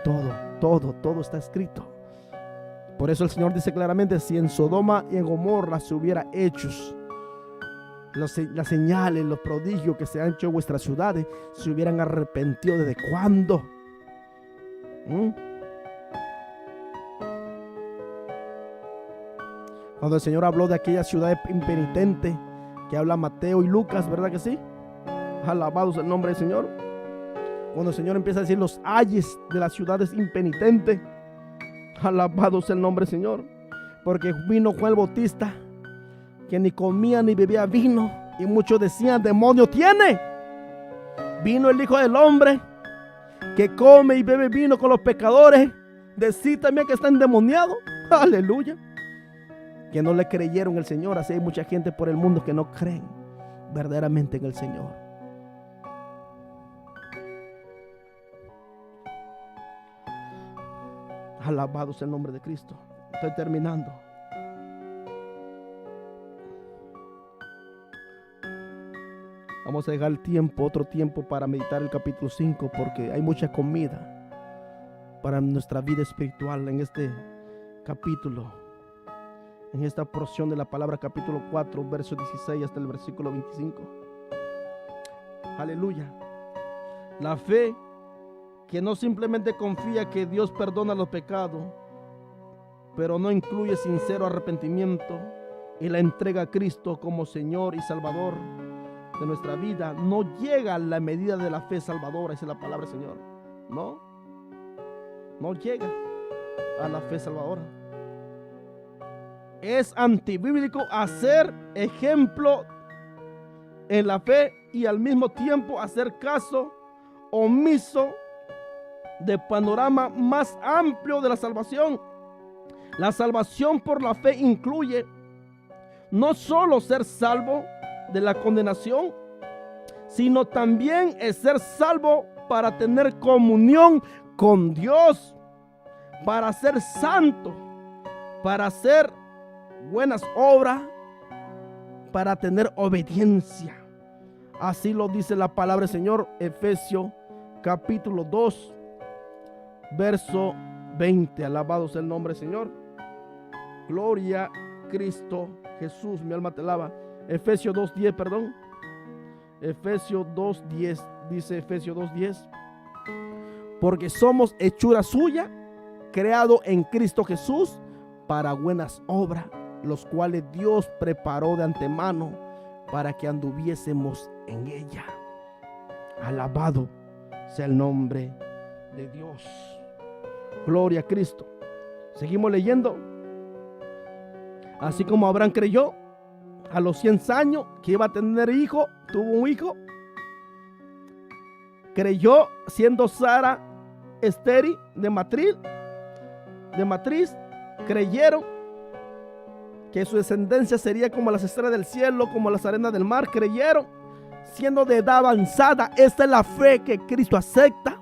todo está escrito. Por eso el Señor dice claramente: si en Sodoma y en Gomorra se hubiera hecho las señales, los prodigios que se han hecho en vuestras ciudades, se hubieran arrepentido. ¿Desde cuándo? Cuando el Señor habló de aquella ciudad impenitente que habla Mateo y Lucas, ¿verdad que sí? Alabado sea el nombre del Señor. Cuando el Señor empieza a decir los ayes de las ciudades impenitentes, alabado sea el nombre del Señor. Porque vino Juan el Bautista, que ni comía ni bebía vino, y muchos decían: demonio tiene. Vino el Hijo del Hombre, que come y bebe vino con los pecadores. Decid también que está endemoniado. Aleluya. Que no le creyeron al Señor. Así hay mucha gente por el mundo que no creen verdaderamente en el Señor. Alabado sea el nombre de Cristo. Estoy terminando. Vamos a dejar el tiempo, otro tiempo, para meditar el capítulo 5, porque hay mucha comida para nuestra vida espiritual en este capítulo, en esta porción de la palabra, capítulo 4, verso 16 hasta el versículo 25. Aleluya. La fe que no simplemente confía que Dios perdona los pecados, pero no incluye sincero arrepentimiento y la entrega a Cristo como Señor y Salvador de nuestra vida, no llega a la medida de la fe salvadora. Esa es la palabra del Señor. No llega a la fe salvadora. Es antibíblico hacer ejemplo en la fe y al mismo tiempo hacer caso omiso del panorama más amplio de la salvación. La salvación por la fe incluye no solo ser salvo de la condenación, sino también es ser salvo para tener comunión con Dios, para ser santo, para hacer buenas obras, para tener obediencia. Así lo dice la palabra del Señor, Efesios capítulo 2, verso 20. Alabado sea el nombre del Señor. Gloria a Cristo Jesús, mi alma te alaba. Efesios 2:10, perdón. Efesios 2:10, dice Efesios 2:10. Porque somos hechura suya, creado en Cristo Jesús para buenas obras, los cuales Dios preparó de antemano para que anduviésemos en ella. Alabado sea el nombre de Dios. Gloria a Cristo. Seguimos leyendo. Así como Abraham creyó a los 100 años que iba a tener hijo, tuvo un hijo. Creyó siendo Sara estéril de matriz, creyeron que su descendencia sería como las estrellas del cielo, como las arenas del mar. Creyeron siendo de edad avanzada. Esta es la fe que Cristo acepta,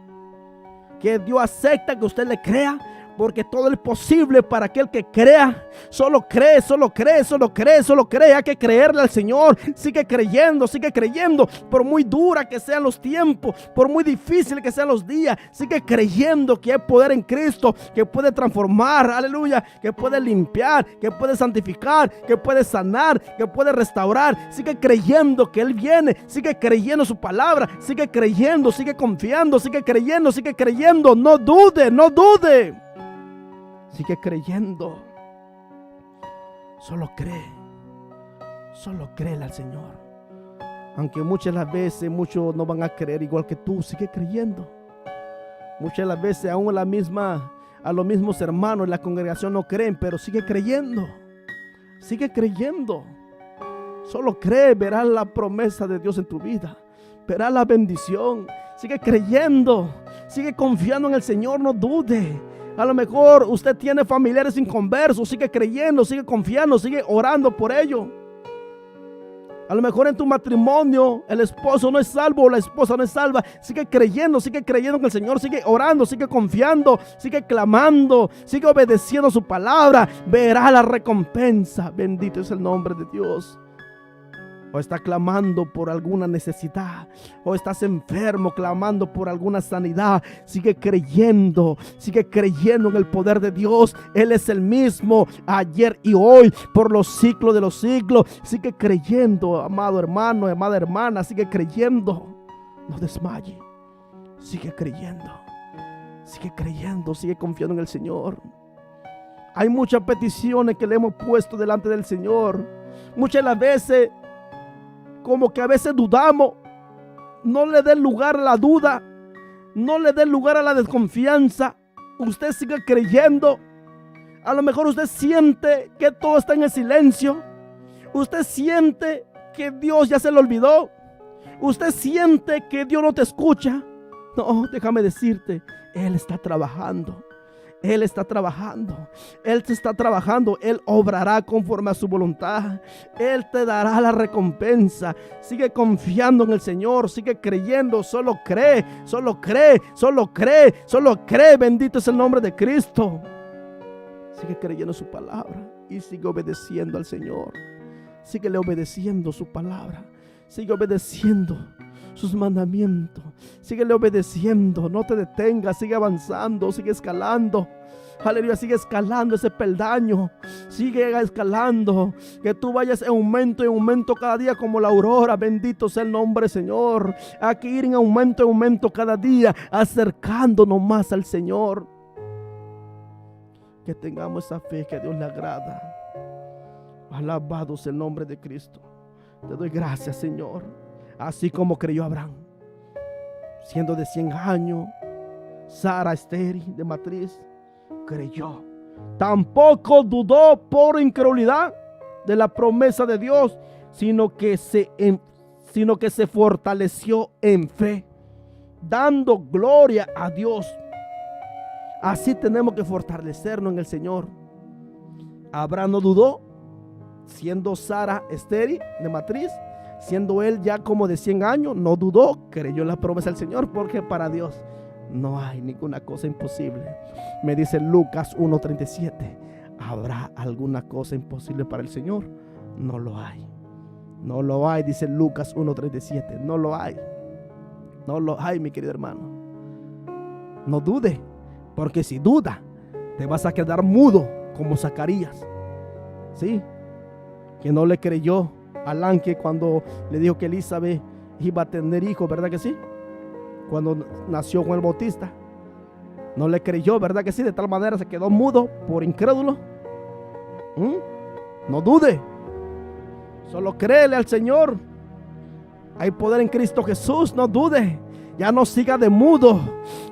que Dios acepta que usted le crea, porque todo es posible para aquel que crea. Solo cree, solo cree, solo cree, solo cree. Hay que creerle al Señor. Sigue creyendo, por muy dura que sean los tiempos, por muy difícil que sean los días, sigue creyendo que hay poder en Cristo, que puede transformar, aleluya, que puede limpiar, que puede santificar, que puede sanar, que puede restaurar. Sigue creyendo que Él viene, sigue creyendo su palabra, sigue creyendo, sigue confiando, sigue creyendo. No dude. Sigue creyendo. Solo créele al Señor. Aunque muchas las veces muchos no van a creer igual que tú, sigue creyendo. Muchas las veces aún a los mismos hermanos en la congregación no creen, pero sigue creyendo. Solo cree, verás la promesa de Dios en tu vida, verás la bendición. Sigue creyendo, sigue confiando en el Señor, no dude. A lo mejor usted tiene familiares inconversos, sigue creyendo, sigue confiando, sigue orando por ellos. A lo mejor en tu matrimonio el esposo no es salvo o la esposa no es salva. Sigue creyendo en el Señor, sigue orando, sigue confiando, sigue clamando, sigue obedeciendo su palabra. Verá la recompensa. Bendito es el nombre de Dios. o está clamando por alguna necesidad, o estás enfermo clamando por alguna sanidad, sigue creyendo en el poder de Dios. Él es el mismo ayer y hoy por los siglos de los siglos. Sigue creyendo, amado hermano, amada hermana, sigue creyendo. No desmaye, sigue creyendo, sigue confiando en el Señor. Hay muchas peticiones que le hemos puesto delante del Señor. Muchas de las veces, como que a veces dudamos. No le dé lugar a la duda, no le dé lugar a la desconfianza. Usted sigue creyendo. A lo mejor usted siente que todo está en el silencio. Usted siente que Dios ya se le olvidó. Usted siente que Dios no te escucha. No, déjame decirte, Él está trabajando. Él está trabajando. Él te está trabajando. Él obrará conforme a su voluntad. Él te dará la recompensa. Sigue confiando en el Señor. Sigue creyendo. Solo cree. Solo cree. Solo cree. Solo cree. Bendito es el nombre de Cristo. Sigue creyendo su palabra. Y sigue obedeciendo al Señor. Síguele obedeciendo su palabra. Sigue obedeciendo sus mandamientos. Síguele obedeciendo. No te detengas. Sigue avanzando. Sigue escalando. Aleluya. Sigue escalando ese peldaño. Sigue escalando. Que tú vayas en aumento cada día como la aurora. Bendito sea el nombre, Señor. Hay que ir en aumento cada día, acercándonos más al Señor. Que tengamos esa fe que a Dios le agrada. Alabado sea el nombre de Cristo. Te doy gracias, Señor. Así como creyó Abraham, siendo de 100 años, Sara estéril de matriz, creyó. Tampoco dudó por incredulidad de la promesa de Dios, sino que se fortaleció en fe, dando gloria a Dios. Así tenemos que fortalecernos en el Señor. Abraham no dudó, siendo Sara estéril de matriz, siendo él ya como de 100 años, no dudó, creyó en la promesa del Señor, porque para Dios no hay ninguna cosa imposible. Me dice Lucas 1:37, ¿habrá alguna cosa imposible para el Señor? No lo hay. No lo hay, dice Lucas 1:37. No lo hay. No lo hay, mi querido hermano. No dude, porque si duda, te vas a quedar mudo como Zacarías. ¿Sí? Que no le creyó al ángel cuando le dijo que Elizabeth iba a tener hijos, ¿verdad que sí? Cuando nació Juan el Bautista, no le creyó, ¿verdad que sí? De tal manera se quedó mudo por incrédulo. No dude, solo créele al Señor. Hay poder en Cristo Jesús, no dude. Ya no siga de mudo.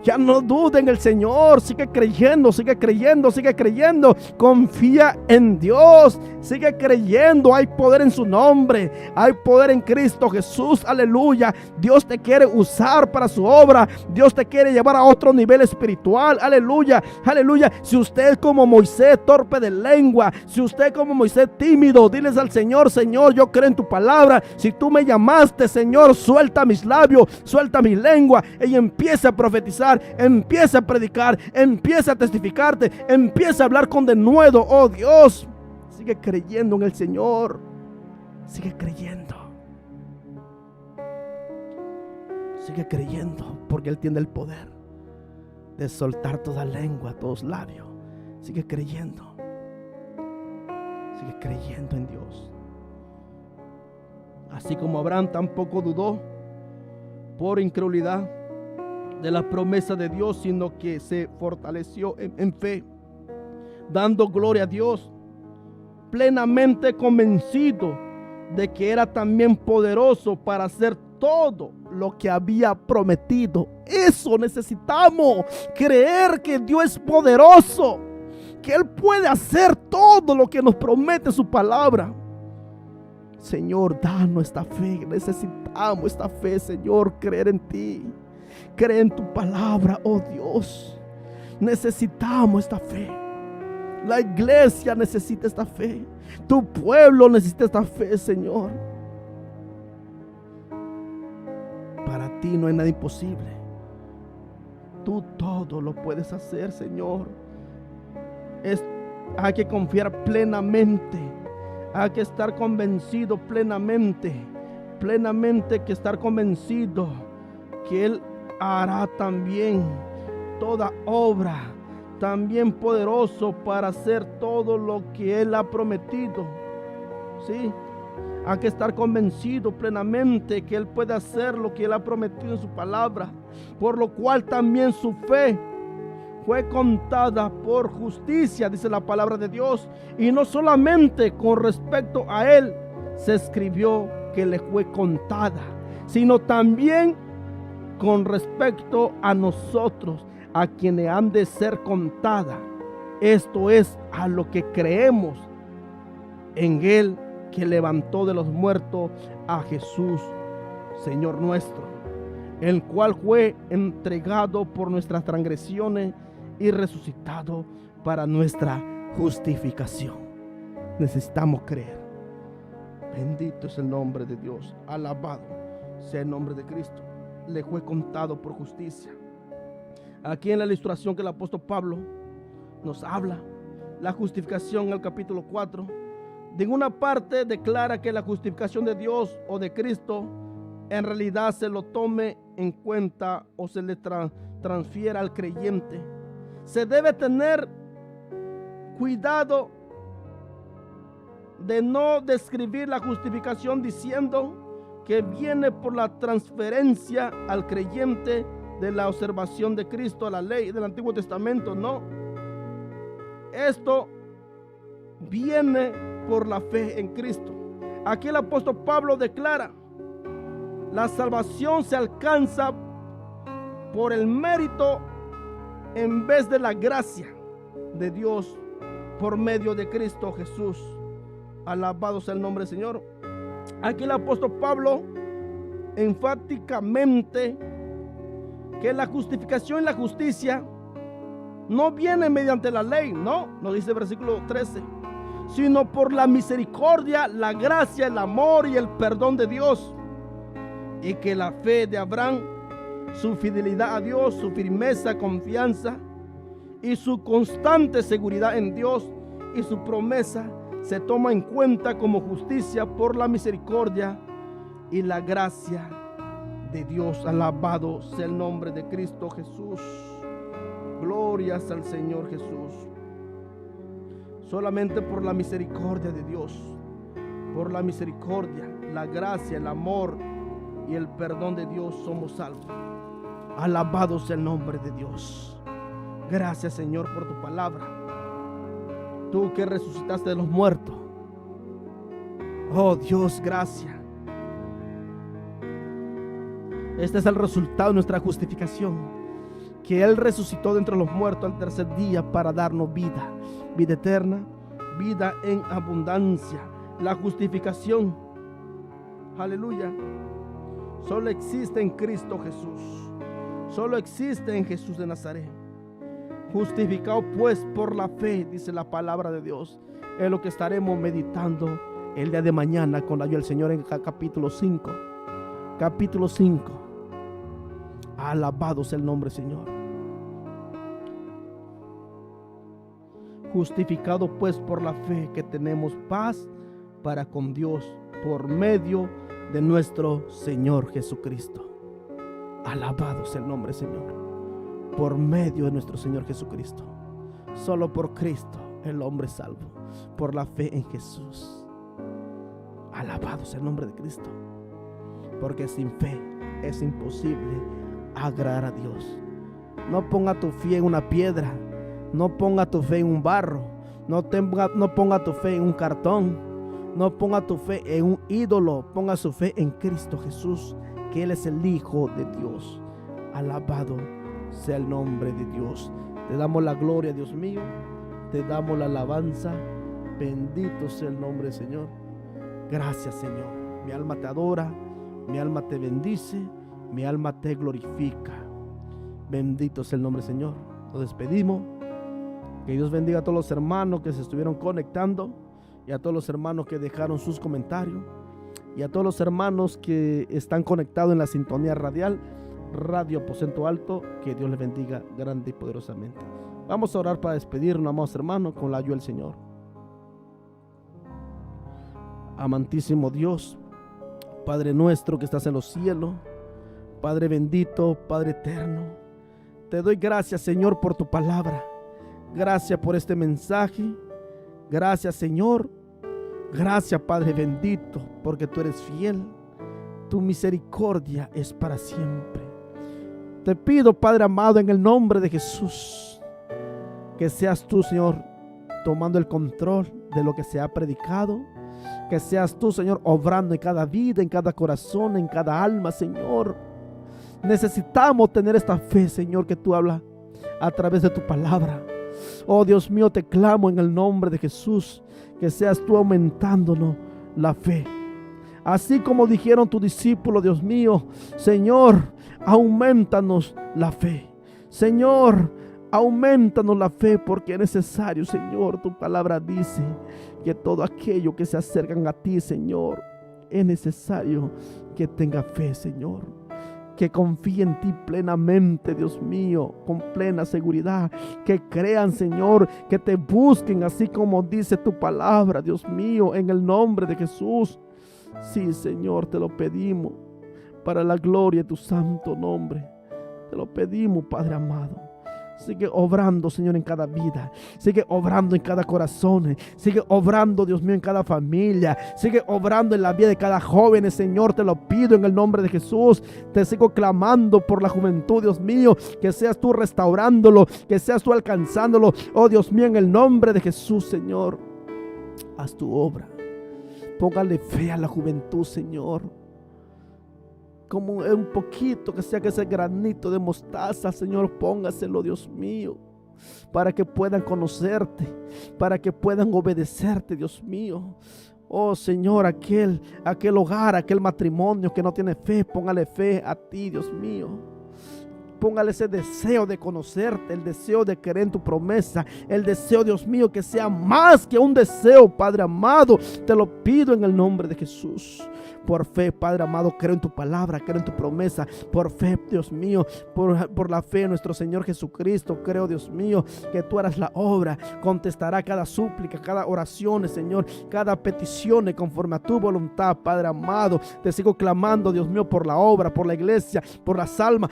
Ya no dude en el Señor. Sigue creyendo, sigue creyendo, sigue creyendo. Confía en Dios. Sigue creyendo. Hay poder en su nombre. Hay poder en Cristo Jesús. Aleluya. Dios te quiere usar para su obra. Dios te quiere llevar a otro nivel espiritual. Aleluya. Aleluya. Si usted como Moisés, torpe de lengua. Si usted como Moisés, tímido, diles al Señor: Señor, yo creo en tu palabra. Si tú me llamaste, Señor, suelta mis labios, suelta mi lengua. Y empieza a profetizar, empieza a predicar, empieza a testificarte, empieza a hablar con denuedo. Oh Dios, sigue creyendo en el Señor. Sigue creyendo. Sigue creyendo, porque Él tiene el poder de soltar toda lengua, todos labios. Sigue creyendo. Sigue creyendo en Dios. Así como Abraham tampoco dudó por incredulidad de la promesa de Dios, sino que se fortaleció en fe, dando gloria a Dios, plenamente convencido de que era también poderoso para hacer todo lo que había prometido. Eso necesitamos, creer que Dios es poderoso, que Él puede hacer todo lo que nos promete su palabra. Señor, danos esta fe. Necesitamos esta fe, Señor. Creer en ti, creer en tu palabra, oh Dios. Necesitamos esta fe. La iglesia necesita esta fe. Tu pueblo necesita esta fe, Señor. Para ti no hay nada imposible. Tú todo lo puedes hacer, Señor. Hay que confiar plenamente. Hay que estar convencido plenamente plenamente que estar convencido que Él hará también toda obra, también poderoso para hacer todo lo que Él ha prometido. Sí, hay que estar convencido plenamente que Él puede hacer lo que Él ha prometido en su palabra, por lo cual también su fe fue contada por justicia, dice la palabra de Dios. Y no solamente con respecto a Él se escribió que le fue contada, sino también con respecto a nosotros, a quienes han de ser contada. Esto es a lo que creemos en Él, que levantó de los muertos a Jesús, Señor nuestro, el cual fue entregado por nuestras transgresiones y resucitado para nuestra justificación. Necesitamos creer. Bendito es el nombre de Dios, alabado sea el nombre de Cristo. Le fue contado por justicia. Aquí en la ilustración que el apóstol Pablo nos habla, la justificación en el capítulo 4, de una parte declara que la justificación de Dios o de Cristo en realidad se lo tome en cuenta o se le transfiera al creyente. Se debe tener cuidado de no describir la justificación diciendo que viene por la transferencia al creyente de la observación de Cristo a la ley del Antiguo Testamento. No, esto viene por la fe en Cristo. Aquí el apóstol Pablo declara: la salvación se alcanza por el mérito en vez de la gracia de Dios por medio de Cristo Jesús. Alabado sea el nombre del Señor. Aquí el apóstol Pablo enfáticamente que la justificación y la justicia no viene mediante la ley, no, nos dice el versículo 13, sino por la misericordia, la gracia, el amor y el perdón de Dios. Y que la fe de Abraham, su fidelidad a Dios, su firmeza, confianza y su constante seguridad en Dios y su promesa se toma en cuenta como justicia por la misericordia y la gracia de Dios. Alabado sea el nombre de Cristo Jesús. Glorias al Señor Jesús. Solamente por la misericordia de Dios, por la misericordia, la gracia, el amor y el perdón de Dios somos salvos. Alabado sea el nombre de Dios. Gracias, Señor, por tu palabra. Tú que resucitaste de los muertos. Oh Dios, gracias. Este es el resultado de nuestra justificación, que Él resucitó de entre los muertos al tercer día para darnos vida, vida eterna, vida en abundancia. La justificación, aleluya, solo existe en Cristo Jesús, solo existe en Jesús de Nazaret. Justificado pues por la fe, dice la palabra de Dios, es lo que estaremos meditando el día de mañana con la ayuda del Señor en capítulo 5. Capítulo 5. Alabado sea el nombre, Señor. Justificado pues por la fe, que tenemos paz para con Dios por medio de nuestro Señor Jesucristo. Alabado sea el nombre, Señor. Por medio de nuestro Señor Jesucristo. Solo por Cristo el hombre es salvo, por la fe en Jesús. Alabado sea el nombre de Cristo. Porque sin fe es imposible agradar a Dios. No ponga tu fe en una piedra, no ponga tu fe en un barro, no ponga tu fe en un cartón, no ponga tu fe en un ídolo. Ponga su fe en Cristo Jesús, que Él es el Hijo de Dios. Alabado sea el nombre de Dios. Te damos la gloria, Dios mío. Te damos la alabanza. Bendito sea el nombre del Señor. Gracias, Señor. Mi alma te adora, mi alma te bendice, mi alma te glorifica. Bendito sea el nombre del Señor. Nos despedimos. Que Dios bendiga a todos los hermanos que se estuvieron conectando, y a todos los hermanos que dejaron sus comentarios, y a todos los hermanos que están conectados en la sintonía radial Radio Aposento Alto. Que Dios les bendiga grande y poderosamente. Vamos a orar para despedirnos, amados hermanos, con la ayuda del Señor. Amantísimo Dios, Padre nuestro que estás en los cielos, Padre bendito, Padre eterno, te doy gracias, Señor, por tu palabra. Gracias por este mensaje. Gracias, Señor. Gracias, Padre bendito, porque tú eres fiel. Tu misericordia es para siempre. Te pido, Padre amado, en el nombre de Jesús, que seas tú, Señor, tomando el control de lo que se ha predicado. Que seas tú, Señor, obrando en cada vida, en cada corazón, en cada alma, Señor. Necesitamos tener esta fe, Señor, que tú hablas a través de tu palabra. Oh Dios mío, te clamo en el nombre de Jesús, que seas tú aumentándonos la fe. Así como dijeron tus discípulos, Dios mío, Señor, aumentanos la fe. Señor, aumentanos la fe, porque es necesario, Señor. Tu palabra dice que todo aquello que se acercan a ti, Señor, es necesario que tenga fe, Señor. Que confíe en ti plenamente, Dios mío, con plena seguridad. Que crean, Señor, que te busquen así como dice tu palabra, Dios mío, en el nombre de Jesús. Sí, Señor, te lo pedimos para la gloria de tu santo nombre. Te lo pedimos, Padre amado. Sigue obrando, Señor, en cada vida. Sigue obrando en cada corazón. Sigue obrando, Dios mío, en cada familia. Sigue obrando en la vida de cada joven, Señor. Te lo pido en el nombre de Jesús. Te sigo clamando por la juventud, Dios mío. Que seas tú restaurándolo. Que seas tú alcanzándolo. Oh, Dios mío, en el nombre de Jesús, Señor. Haz tu obra. Póngale fe a la juventud, Señor. Como un poquito, que sea que ese granito de mostaza, Señor, póngaselo, Dios mío, para que puedan conocerte, para que puedan obedecerte, Dios mío. Oh Señor, aquel hogar, aquel matrimonio que no tiene fe, póngale fe a ti, Dios mío. Póngale ese deseo de conocerte, el deseo de creer en tu promesa, el deseo, Dios mío, que sea más que un deseo, Padre amado. Te lo pido en el nombre de Jesús. Por fe, Padre amado, creo en tu palabra, creo en tu promesa. Por fe, Dios mío, por la fe en nuestro Señor Jesucristo, creo, Dios mío, que tú harás la obra. Contestará cada súplica, cada oración, Señor, cada petición conforme a tu voluntad, Padre amado. Te sigo clamando, Dios mío, por la obra, por la iglesia, por las almas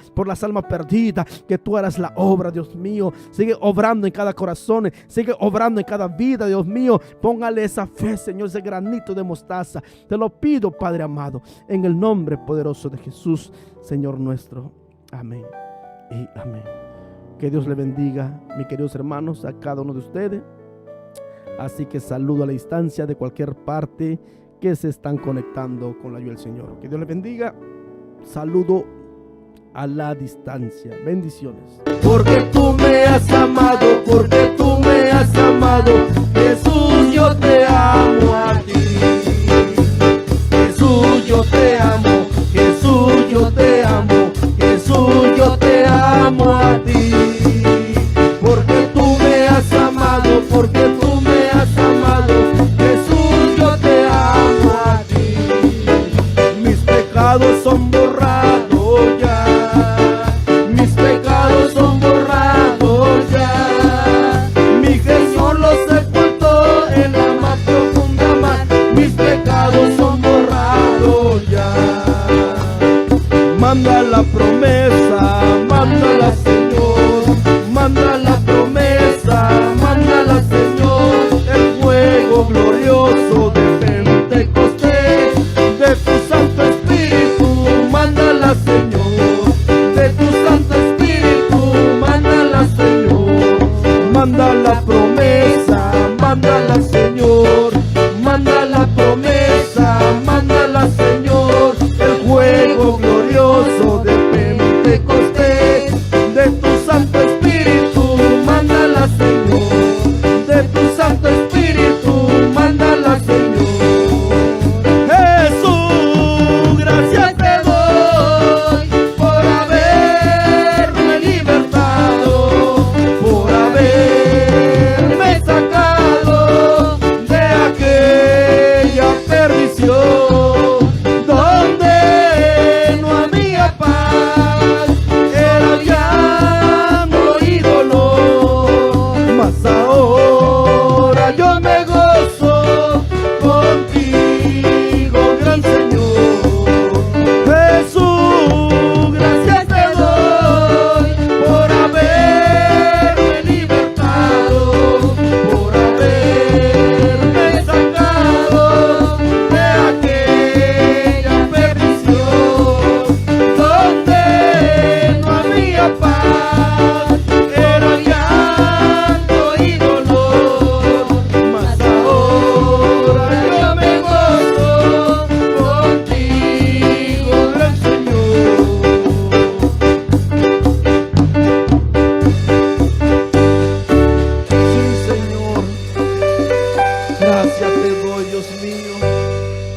perdidas, que tú harás la obra, Dios mío. Sigue obrando en cada corazón, sigue obrando en cada vida, Dios mío. Póngale esa fe, Señor, ese granito de mostaza. Te lo pido, Padre amado, en el nombre poderoso de Jesús, Señor nuestro. Amén y amén. Que Dios le bendiga, mis queridos hermanos, a cada uno de ustedes. Así que saludo a la distancia de cualquier parte que se están conectando con la ayuda del Señor. Que Dios le bendiga. Saludo a la distancia. Bendiciones. Porque tú me has amado, porque tú me has amado, Jesús, yo te amo a ti. Jesús, yo te amo, Jesús, yo te amo, Jesús, yo te amo a ti. Porque tú me has amado, porque tú me has amado, Jesús, yo te amo a ti. Mis pecados son borrados ya, mis pecados son borrados ya. Mi Jesús los sepultó en la más profunda mar, mis pecados son borrados ya. Manda la promesa, mándala, Señor, manda la promesa, mándala, Señor, el fuego glorioso de Pentecostés, de tu Santo Espíritu, mándala, Señor, de tu Santo Espíritu, mándala, Señor, manda la promesa, mándala, Señor, manda la promesa, mándala, Señor, el fuego glorioso de Pentecostés.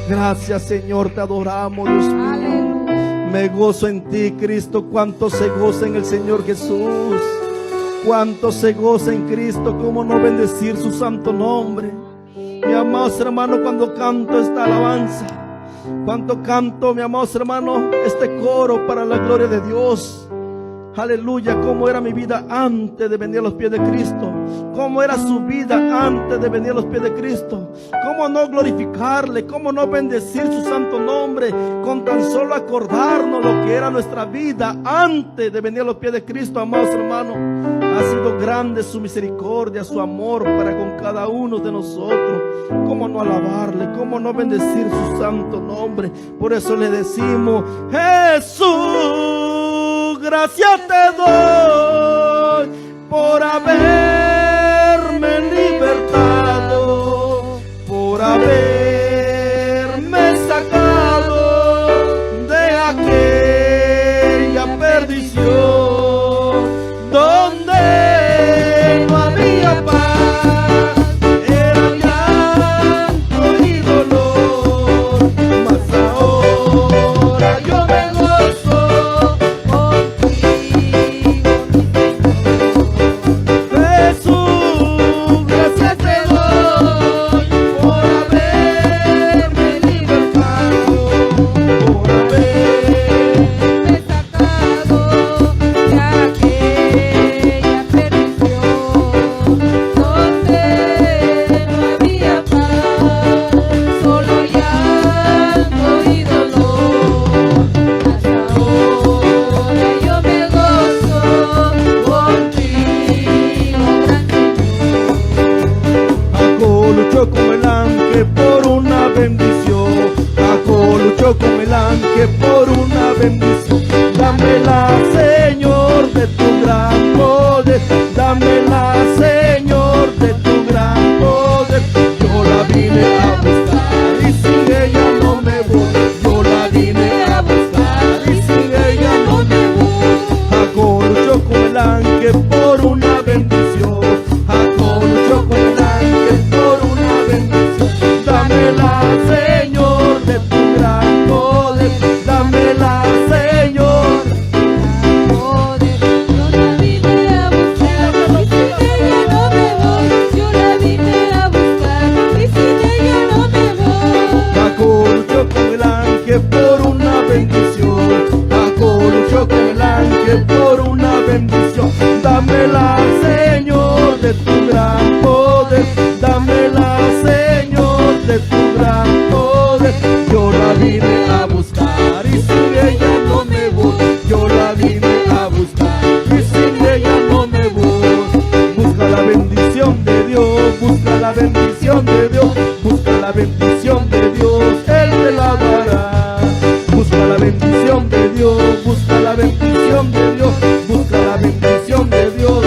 Gracias, Señor, te adoramos, Dios mío. Aleluya. Me gozo en ti, Cristo. Cuánto se goza en el Señor Jesús. Cuánto se goza en Cristo. Cómo no bendecir su santo nombre. Mi amados hermanos, cuando canto esta alabanza, cuando canto, mi amados hermanos, este coro para la gloria de Dios. Aleluya, cómo era mi vida antes de venir a los pies de Cristo. Cómo era su vida antes de venir a los pies de Cristo. Cómo no glorificarle, cómo no bendecir su santo nombre, con tan solo acordarnos lo que era nuestra vida antes de venir a los pies de Cristo, amados hermanos. Ha sido grande su misericordia, su amor para con cada uno de nosotros. Cómo no alabarle, cómo no bendecir su santo nombre. Por eso le decimos: Jesús, gracias te doy por haberme libertado, por haberme sacado de aquella perdición donde no había paz, era llanto y dolor, mas ahora yo me gozo. Jesús, gracias te doy por haberme libertado, por haberme Sacado de aquella perdición donde no había paz, solo llanto y dolor. Hasta ahora yo me gozo contigo, gran Jacob luchó con el ángel por una bendición. Jacob luchó con el ángel por una bendición. Dámela, Señor, de tu gran poder. Dámela, Señor, de tu gran poder. Yo la vine a buscar y sin ella no me voy. Yo la vine a buscar y sin ella no me voy. Jacob luchó con el ángel por una bendición. Jacob luchó con el ángel por una bendición. Dámela, Señor, de tu gran poder. Dámela, Señor. poder. Yo la vine a buscar y sin ella no me voy. Yo la vine a buscar y sin ella no me voy. Jacob luchó con el ángel por una bendición. Jacob luchó con el ángel por una bendición. Dámela, Señor, de tu gran poder. Dámela, Señor, de tu gran poder. Yo la vine a buscar y sin ella no me voy. Yo la vine a buscar y sin ella no me voy. Busca la bendición de Dios, busca la bendición de Dios, busca la bendición de Dios, Él te la dará. Busca la bendición de Dios, busca la bendición de Dios, busca la bendición de Dios,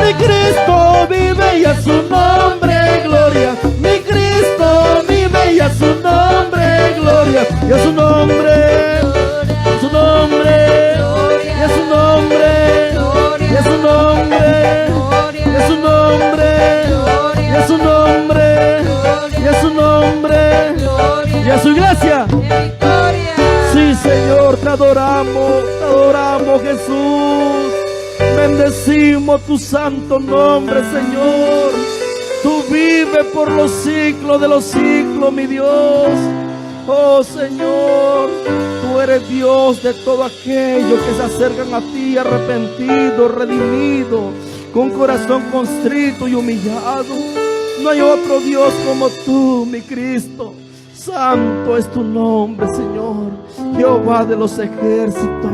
Mi Cristo vive y a su nombre gloria. Mi Cristo vive y a su nombre gloria. Y a su nombre, a su nombre, y a su nombre, y a su nombre, y a su nombre, y a su nombre, y a su nombre, y a su iglesia. Sí, Señor, te adoramos Jesús. Bendecimos tu santo nombre, Señor. Tú vives por los siglos de los siglos, mi Dios. Oh, Señor, tú eres Dios de todo aquello que se acercan a ti arrepentido, redimido, con corazón constrito y humillado. No hay otro Dios como tú, mi Cristo. Santo es tu nombre, Señor, Jehová de los ejércitos,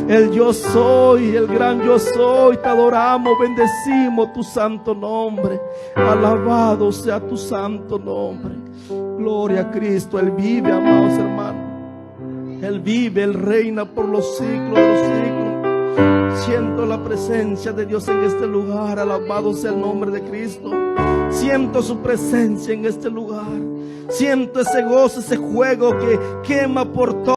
el yo soy, el gran yo soy. Te adoramos, bendecimos tu santo nombre. Alabado sea tu santo nombre. Gloria a Cristo, Él vive, amados hermanos. Él vive, Él reina por los siglos de los siglos. Siento la presencia de Dios en este lugar. Alabado sea el nombre de Cristo. Siento su presencia en este lugar. Siento ese gozo, ese fuego que quema por todo.